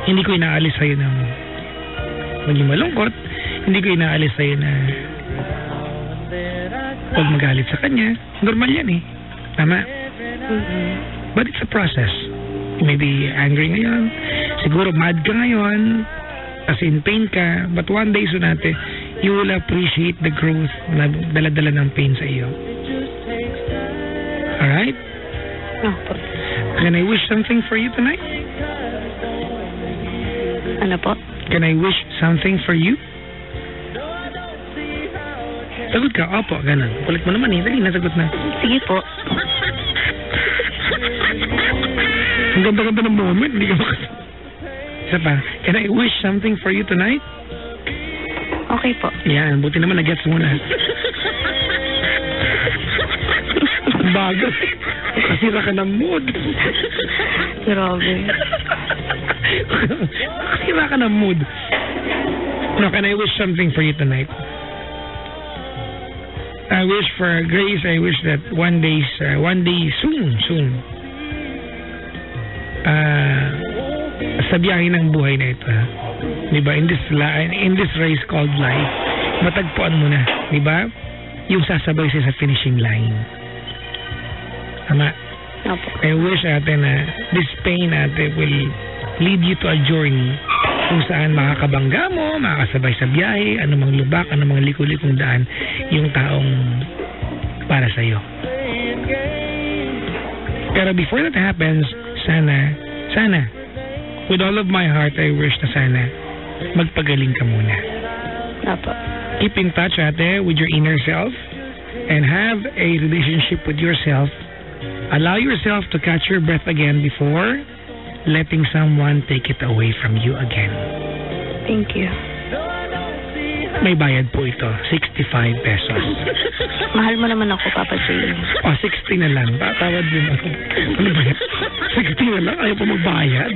Hindi ko inaalis sa'yo na maging malungkot. Hindi ko inaalis sa'yo na huwag magalit sa kanya. Normal yan eh. Tama? But it's a process. You may be angry ngayon. Siguro mad ka ngayon. As in pain ka. But one day soon ate, you will appreciate the growth na dala-dala ng pain sa iyo. Alright? Can I wish something for you tonight? Ano po? Can I wish something for you? Sagot ka, opo, ganun. Kulit mo naman eh, dali, nasagot na. Sige po. Ang ganda-ganda ng moment, hindi ka makasagot. Isa pa, can I wish something for you tonight? Okay po. Yan, buti naman nag-gets mo na. Bago. Kasira ka ng mood. Grabe. Kasira ka ng mood. No, can I wish something for you tonight? I wish for grace. I wish that one day soon, sa biyahe ng buhay na ito, diba? In this race called life, matagpuan mo na, diba? Yung sasabay siya sa finishing line. Tama? I wish ate na this pain ate will lead you to a journey kung saan makakabangga mo, makakasabay sa biyahe, anumang lubak, anumang liku-likong daan, yung taong para sa'yo. Pero before that happens, sana, with all of my heart, I wish na sana magpagaling ka muna. Apo. Keep in touch, ate, with your inner self and have a relationship with yourself. Allow yourself to catch your breath again before letting someone take it away from you again. Thank you. May bayad po ito, 65 pesos. Mahal mo naman ako, Papa J. 60 na lang. Tawad din ako. Ano ba yan? 60 na lang? Ayaw pa magbayad?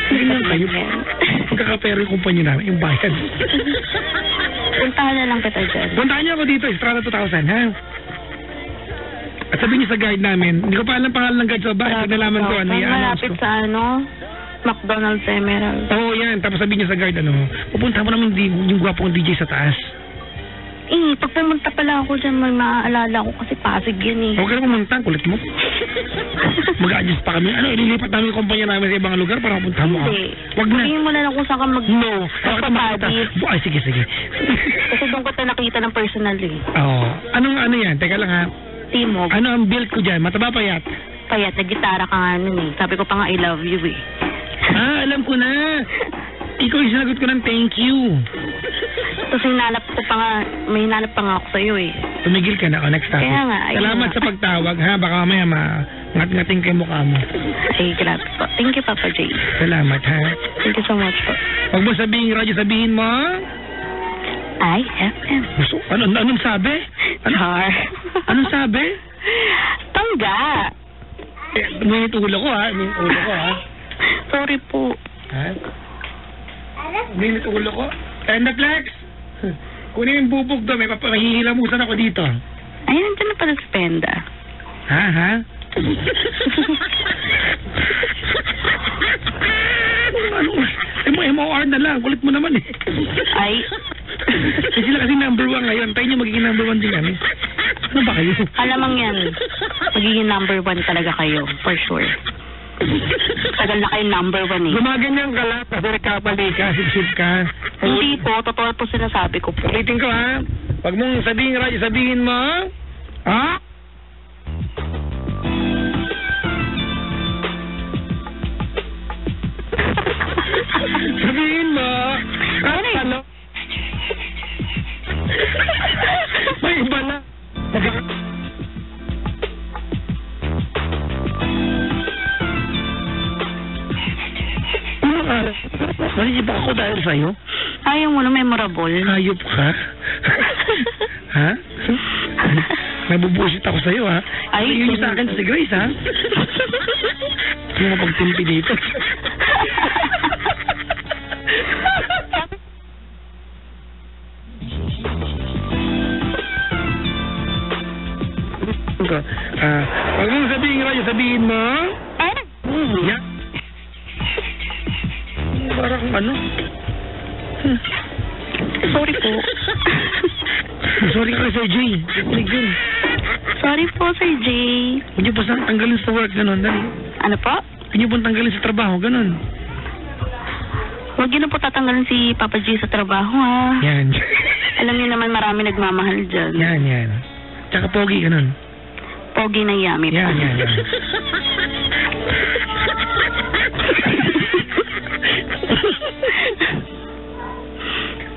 Hindi lang kayo. Magkakapero yung kumpanya namin, yung bayad. Puntahan na lang kita dyan. Puntahan niyo ako dito, Estrada 2000, ha? At sabihin niyo sa guide namin, hindi ko pa alam pangalan ng guide sa bahay. Pag nalaman ko, malapit sa McDonald's Emerald. Oo, yan. Tapos sabihin niyo sa guide, pupunta mo naman yung gwapong DJ sa taas. Pag pumunta pala ako dyan, may maaalala ko kasi Pasig yan eh. Huwag ka na pumunta, kulit mo. Mag-a-adjust pa kami. Ililipat namin yung kumpanya namin sa ibang lugar para pupunta mo. Hindi. Huwag na. Sabihin mo na lang kung saan ka magpapadis. Ay, sige. Kasi doon ko ito nakita ng personal eh. Oo. Ano yan? Teka lang ha. Timog. Ano ang build ko dyan? Mataba payat? Payat, nag-gitara ka nga nun eh. Sabi ko pa nga I love you eh. Alam ko na. Ikaw yung sinagot ko ng thank you. Tapos may hinanap pa nga ako sa'yo eh. Tumigil ka na. Next topic. Kaya nga. Salamat sa pagtawag ha. Baka mamaya ngat-ngating kay mukha mo. Ay, grabe po. Thank you, Papa J. Salamat ha. Thank you so much po. Huwag mo sabihin, radyo, sabihin mo. IFM. Anong sabi? Char. Anong sabi? Tangga. Minit ulo ko ha. Sorry po. Ha? Minit ulo ko. Tendaplex! Kunin yung bubog doon. May hihilamusan ako dito. Ay, nandiyan na pala si Penda. Ha? MOR na lang. Kulit mo naman eh. Ay, Sila kasi number 1 ngayon. Tayo nyo magiging number 1 din kami. Ano ba kayo? alamang yan. Magiging number 1 talaga kayo, for sure. Tagal na kayo number 1 eh. Gumaganyan ka lang kasi nagkabali ka, sip-sip ka. Hindi po, totoo po sinasabi ko po. Ulitin ko ha. Pag mong sabihin, radyo, sabihin mo. Ha? Sabihin mo. Ano eh? Ano? May iba na. Masisip ako dahil sa'yo? Ayaw mo na memorable. Hayop ka? Ha? Nabubusit ako sa'yo, ha? Ay, yun yung sa akin si Grace, ha? Yung mapagtimpi dito. Pag mong sabihin radyo, sabihin mo. Yeah. Parang ano? Sorry po. Sorry ka Sir Jay. Sorry po, Sir Jay. Huwag niyo po saan tanggalin sa work, gano'n. Dali. Ano po? Huwag niyo po tanggalin sa trabaho, gano'n. Huwag yun na po tatanggalin si Papa G sa trabaho, ha? Yan. Alam niyo naman marami nagmamahal dyan. Yan. Tsaka pogi, gano'n. Pogi na yami po. Yan.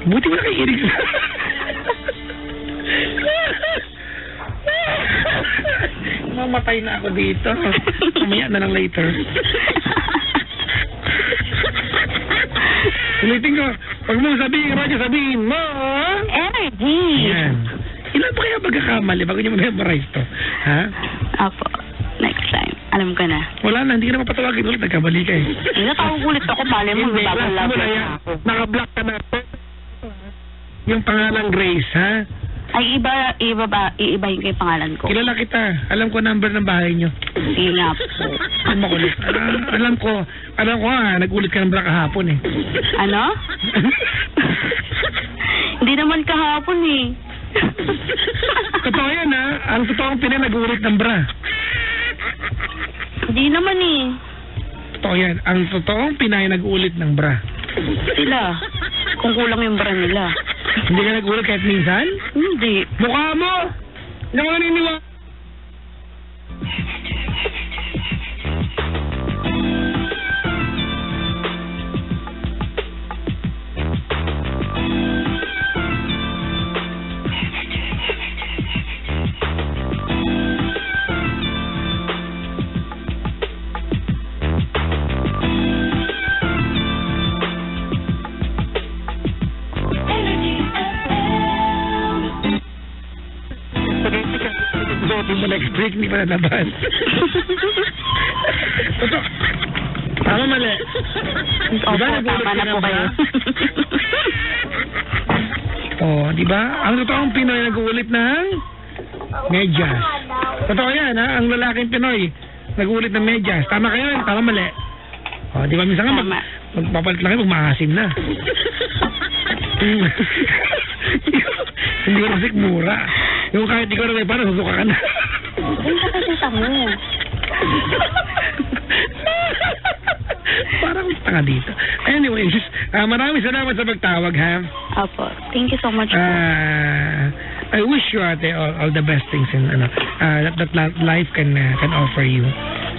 Buti wala kayo irig sa... Mamatay na ako dito. Mamaya na lang later. Ulitin ko. Pag mo sabihin, radyo, sabihin mo. Energy! Yan. Ilan pa kaya magkakamali bago niyo ma-memorize to? Ha? Apo. Next time. Alam ko na. Wala na, hindi ka na mapatawagin ulit. Nagkamali ka eh. Natawag ulit ako. Mali mo, Hindi, nababal last mo na yan. ako. Naka-block ka na. Yung pangalan Grace, ha? Ay, iibahin ko yung pangalan ko. Kilala kita. Alam ko number ng bahay niyo. Sige nga po. Ang makulit. Alam ko nagulit ka ng bra kahapon eh. Ano? Hindi naman kahapon eh. Totoo yan ha. Ang totoong Pinay nagulit ng bra. Hindi naman eh. Totoo yan. Ang totoong Pinay nagulit ng bra. Sila. Kung kulang yung bra nila. Hindi ka nagulit kahit minsan? Hindi. Mukha mo! Hindi ako naniniwala. Hindi mo next-break, hindi pa nalaban. Ito. Tama mali. Opo, tama na po kayo. Diba? Ang totoong Pinoy nag-uulit ng medyas. Totoo yan, ha? Ang lalaking Pinoy nag-uulit ng medyas. Tama kayo, tama mali. Diba? Minsan nga magpapalit lang kayo pag maasim na. Hindi ko nasik mura. Yung kahit ikaw na may para, susuka ka na. Hindi ka kasi mo. Parang tanga dito. Anyways, maraming salamat sa pagtawag, ha? Opo. Thank you so much po. I wish you ate all the best things in that life can offer you,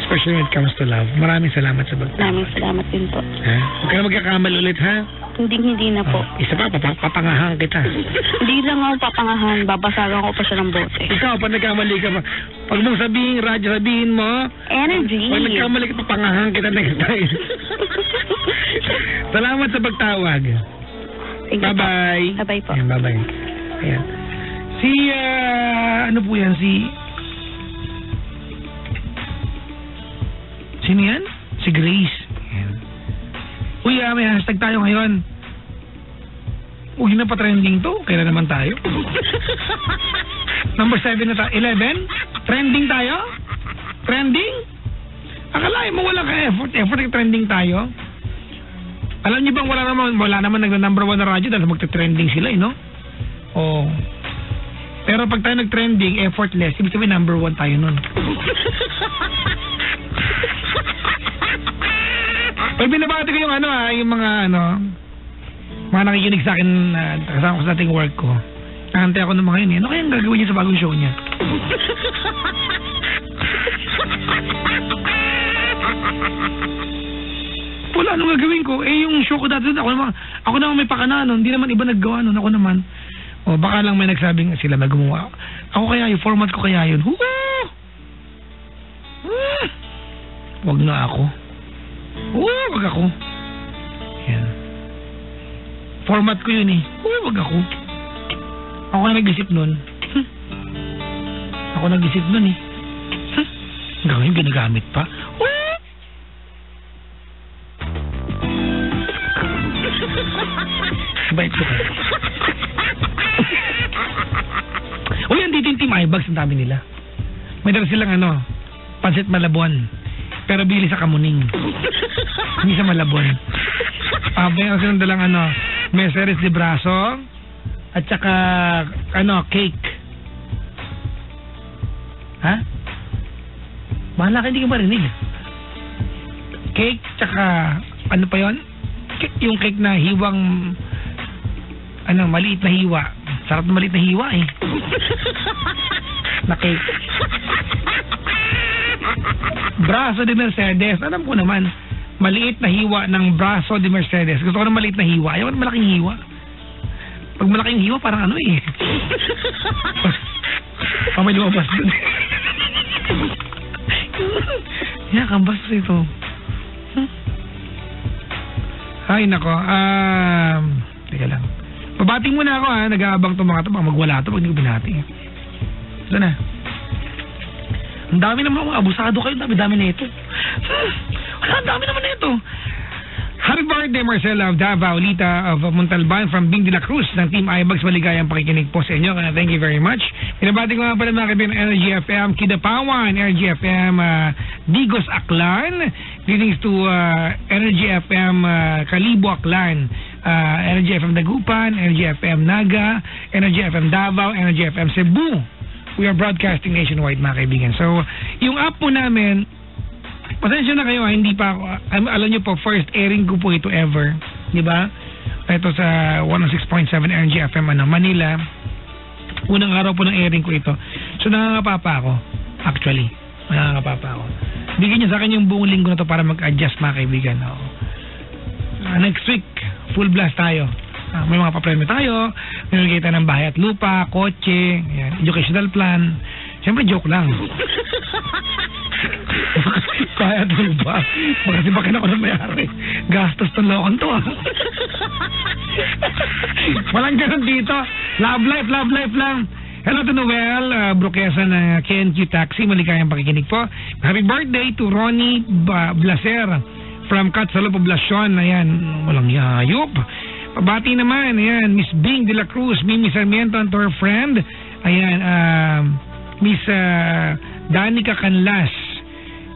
especially when it comes to love. Maraming salamat sa pagtawag. Maraming salamat din po. Ha? Huwag ka na magkakamal ulit, ha? Hindi na po. Isa pa, papangahan kita. Hindi lang ako papangahan. Babasagan ko pa siya ng bote. Ikaw, pag nagkamali ka pa, pag mong sabihin, radyo, sabihin mo. Energy. Pag nagkamali ka, papangahan kita next time. Salamat sa pagtawag. Bye-bye. Bye-bye po. Ayan, bye-bye. Ayan. Si, ano po yan? Sino yan? Si Grace. Ayan. Uy, may hashtag tayo ngayon. Uy, na pa trending to. Kailan naman tayo? Number 7 na tayo. 11? Trending tayo? Trending? Akalain mo wala ka effort trending tayo? Alam niyo bang wala naman nag-number 1 na radyo dahil magte-trending sila, no? Oh. Pero pag tayo nag-trending, effortless, ibig sabihin number 1 tayo nun. Pag binabati ko yung yung mga nakikinig sa akin, kasama ko sa dating work ko. Nahantay ako ng mga yun. Ano kayang gagawin niya sa bagong show niya? Wala, anong gagawin ko? Yung show ko dati, ako naman may pakana nun. Hindi naman iba naggawa nun. Ako naman. O baka lang may nagsabing sila may gumawa. Ako kaya yung format ko kaya yun. Wag na ako. Wag ako. Yan. Format ko yun eh. Wag ako. Ako na nag-isip nun. Ako nag-isip nun eh. Gawin, ginagamit pa. Bait ko kayo. Uy, andito yung Team iBags, ang dami nila. May dala silang pansit Malabon. Pero bili sa Kamuning. Hindi sa Malabon. Mayroon silang dalang meseres de braso. At saka, cake. Ha? Bahala ka, hindi ka marinig. Cake, tsaka, ano pa yun? Yung cake na hiwang, maliit na hiwa. Sarap na maliit na hiwa eh. Na cake. Braso de Mercedes. Alam ko naman, maliit na hiwa ng braso de Mercedes. Gusto ko ng maliit na hiwa. Ayaw ko ng malaking hiwa. Pag malaking hiwa, parang eh. May lumabas dun. Kambas ito. Ay, nako. Teka lang. Pabating muna ako nag-aabang itong mga ito. Baka magwala ito pag hindi ko binati. Ito na. Ang dami naman mga abusado kayo. Dami na ito. Ang dami naman na ito. Happy birthday, Marcela of Davao, Lita of Montalban from Bing de la Cruz ng Team iBags. Maligayang pakikinig po sa inyo. Thank you very much. Pinabati ko nga pala mga kaibigan ng Energy FM, Kidapawan, Energy FM, Digos Aklan. Greetings to Energy FM, Kalibo Aklan, Energy FM Dagupan, Energy FM Naga, Energy FM Davao, Energy FM Cebu. We are broadcasting nationwide mga kaibigan. So, yung app po namin, pasensya na kayo hindi pa ako, alam nyo po, first airing ko po ito ever, di ba? Ito sa 106.7 Energy FM Manila. Unang araw po ng airing ko ito. So nangangapapa ako, actually. Nangangapapa ako. Bigyan nyo sa akin yung buong linggo na to para mag-adjust mga kaibigan. Next week, full blast tayo. May mga papremyo tayo, may tayo ng bahay at lupa, kotse, yan, educational plan. Siyempre joke lang. Kaya ito ba? Magkasipakin ako ng mayari. Gastos ng lokan to Walang ganun dito. Love life lang. Hello to Noel Broquesa ng KNQ Taxi. Maligayang pakikinig po. Happy birthday to Ronnie Blaser from Catsalo Poblacion. Ayan, walang yayop. Pabati naman, ayan, Miss Bing de la Cruz, Mimi Sarmiento and to her friend. Ayan, Miss Danica Canlas,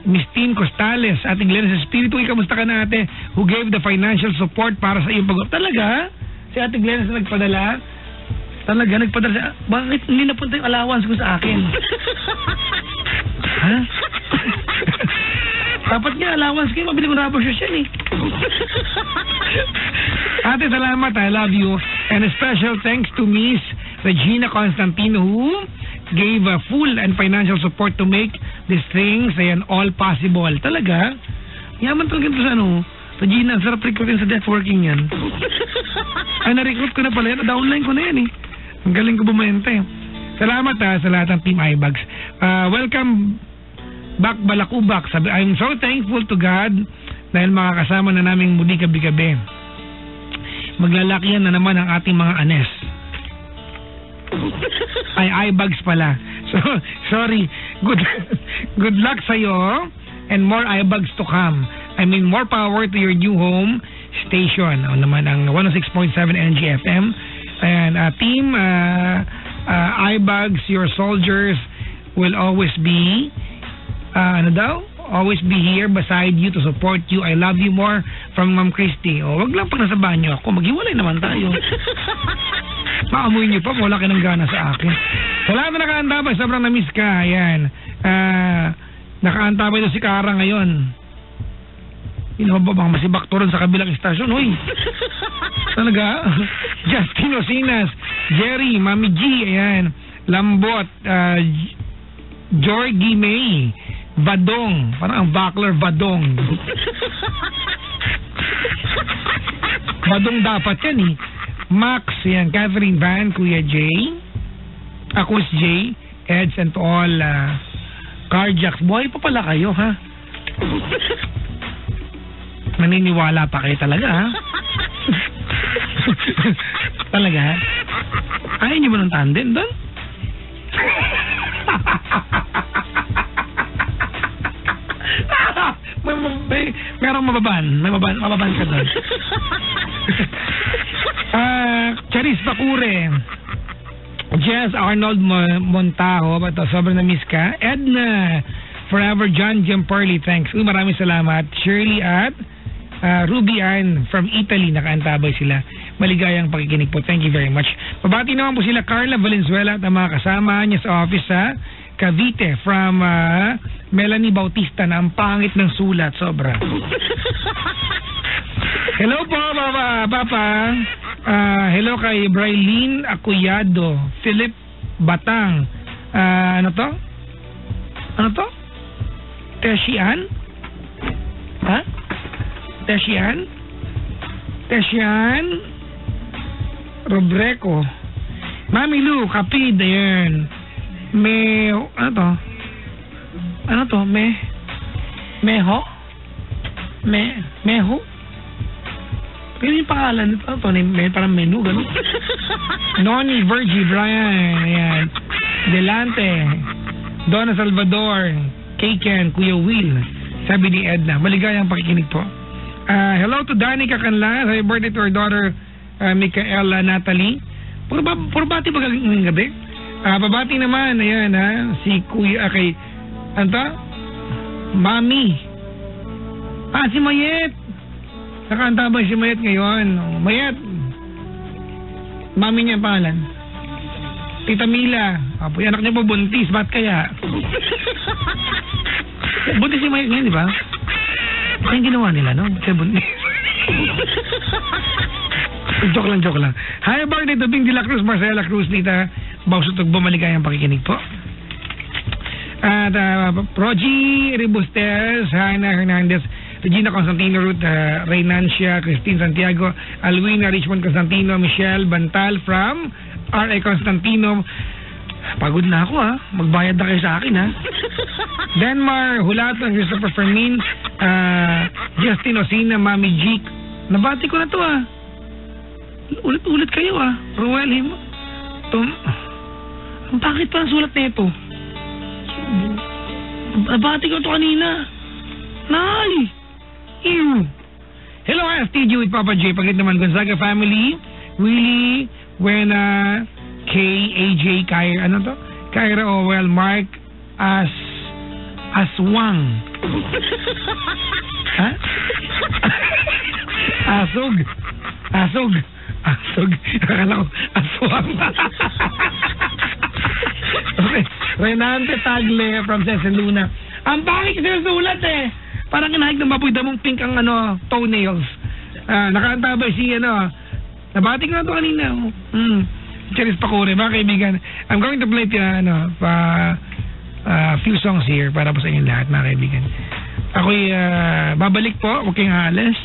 Miss Tin Costales, Ate Glenn sa Espiritu. Kamusta ka na ate? Who gave the financial support para sa iyong Talaga? Si Ate Glenn sa nagpadala? Talaga? Nagpadala siya? Bakit hindi napunta yung allowance ko sa akin? Ha? Dapat nga allowance kayo. Mabili ko rubber shoes yan eh. Ate, salamat. I love you. And a special thanks to Miss Regina Constantino who gave full and financial support to make these things all possible. Talaga? Yaman talaga ito sa Regina, sarap recruitin sa networking yan. Ay, na-recruit ko na pala yan. Downline ko na yan eh. Ang galing ko bumayante. Salamat sa lahat ng Team iBags. Welcome back Balakubak. I'm so thankful to God dahil makakasama na naming muli gabi-gabi. Maglalakihan na naman ang ating mga anes. Ay, iBags pala. So, sorry. Good luck sa'yo and more iBags to come. I mean, more power to your new home station. Naman ang 106.7 Energy FM. And Team iBags, your soldiers will always be Ano daw? Always be here beside you to support you. I love you more from Ma'am Christy. O, wag lang pag nasa banyo ako. Maghiwalay naman tayo. Maamoy niyo pa, wala ka ng gana sa akin. Sa lahat na nakaantabay, sobrang na-miss ka. Ayan. Nakaantabay doon si Kara ngayon. Bang masibakto rin sa kabilang istasyon. Uy! Talaga? Justin Osinas, Jerry, Mami G, ayan. Lambot, Jorgie May, Badong, parang ang Bakler Badong. Badong dapat yan eh. Max, yan, Catherine Van, Kuya J, Akus J, Eds, and to all carjacks. Buhay pa pala kayo, ha? Maniniwala pa kayo talaga, ha? Talaga, ha? Ayaw niyo ba ng tandem doon? Merong mababan. Mababan ka doon. Charis Bakure, Jess Arnold Montaho, sobrang na-miss ka. Edna Forever, John Giamperli, thanks. Maraming salamat. Shirley at Ruby Ann from Italy, nakaantabay sila. Maligayang pakikinig po. Thank you very much. Pabati naman po sila Carla Valenzuela at ang mga kasama niya sa office sa Cavite from Melanie Bautista na ang pangit ng sulat. Sobra. Hello po, Papa. Hello kay Brailyn Acuyado, Philip Batang. Ano to? Teshian? Ha? Teshian Robreco, Mami Lu Kapid, ayan. Ano to? Meho? Pero yung pangalan nito, parang menu, gano'n. Noni, Virgie, Brian, ayan. Delante, Donna Salvador, Kayken, Kuya Will, sabi ni Edna. Maligayang pakikinig po. Hello to Danica Canla. Happy birthday to her daughter, Micaela Natalie. Puro bati ba ngayong gabi? Babati naman, ayan ha, si Kuya, kay, Mami. Si Mayet. Nakaantabay si Mayet ngayon. Mayet. Mami niya ang pangalan. Tita Mila. Apo, anak niya po buntis. Ba't kaya? Buntis si Mayet ngayon, di ba? Ano yung ginawa nila, no? Kasi buntis. Joke lang. Hi, birthday to Bing de la Cruz, Marcela Cruz, Nita Bausutog, bumaligayang pakikinig po. At Rogie Ribustes, Hannah Hernandez, Regina Constantino, Ruth Reynancia, Christine Santiago, Alwina Richmond Constantino, Michelle Bantal from R.A. Constantino. Pagod na ako, ha? Magbayad na kayo sa akin, ha? Denmar Hulaton, Christopher Fermin, Justin Osina, Mami Jeek. Nabati ko na to, ha? Ulit kayo, ha? Ruel Him. Ang bakit pa ang sulat na ito? Nabati ko to kanina. Nay! Ew! Hello, FTG with Papa J. Pagit naman, Gonzaga family. Willie, Wena, AJ, Kyra Owell, Mark, Aswang. Ha? Asog. Akala ko, Aswang. Okay. Renante Tagle from Cecil Luna. Ang pangit kasi ng sulat eh. Parang kinahig ng baboy damong pink ang toenails. Nakaantabay si nabati ko na ito kanina. Charis Pakure, mga kaibigan. I'm going to play few songs here para po sa inyo lahat, mga kaibigan. Ako'y babalik po, huwag kayong alas.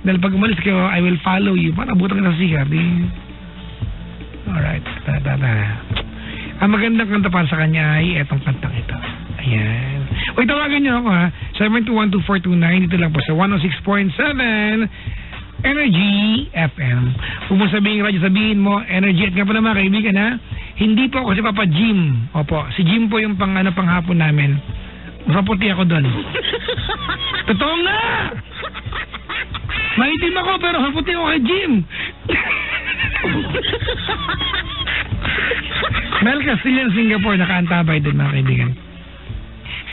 Dahil pag umalis kayo, I will follow you. Para butang na siya. Alright. Ang magandang kanta para sa kanya ay etong kantang ito. Ayan. Uy, tawagan niyo ako, ha? 7212429. Dito lang po sa 106.7 Energy FM. Kung mo sabihin radyo, sabihin mo Energy. At nga pala, mga kaibigan, ha? Hindi po ako si Papa Jim. Opo, si Jim po yung panghapon namin. Masaputi ako doon. Totoo nga! Maitim ako pero maputi ako kay Jim. Mel Castillan, Singapore, nakaantabay din, mga kaibigan.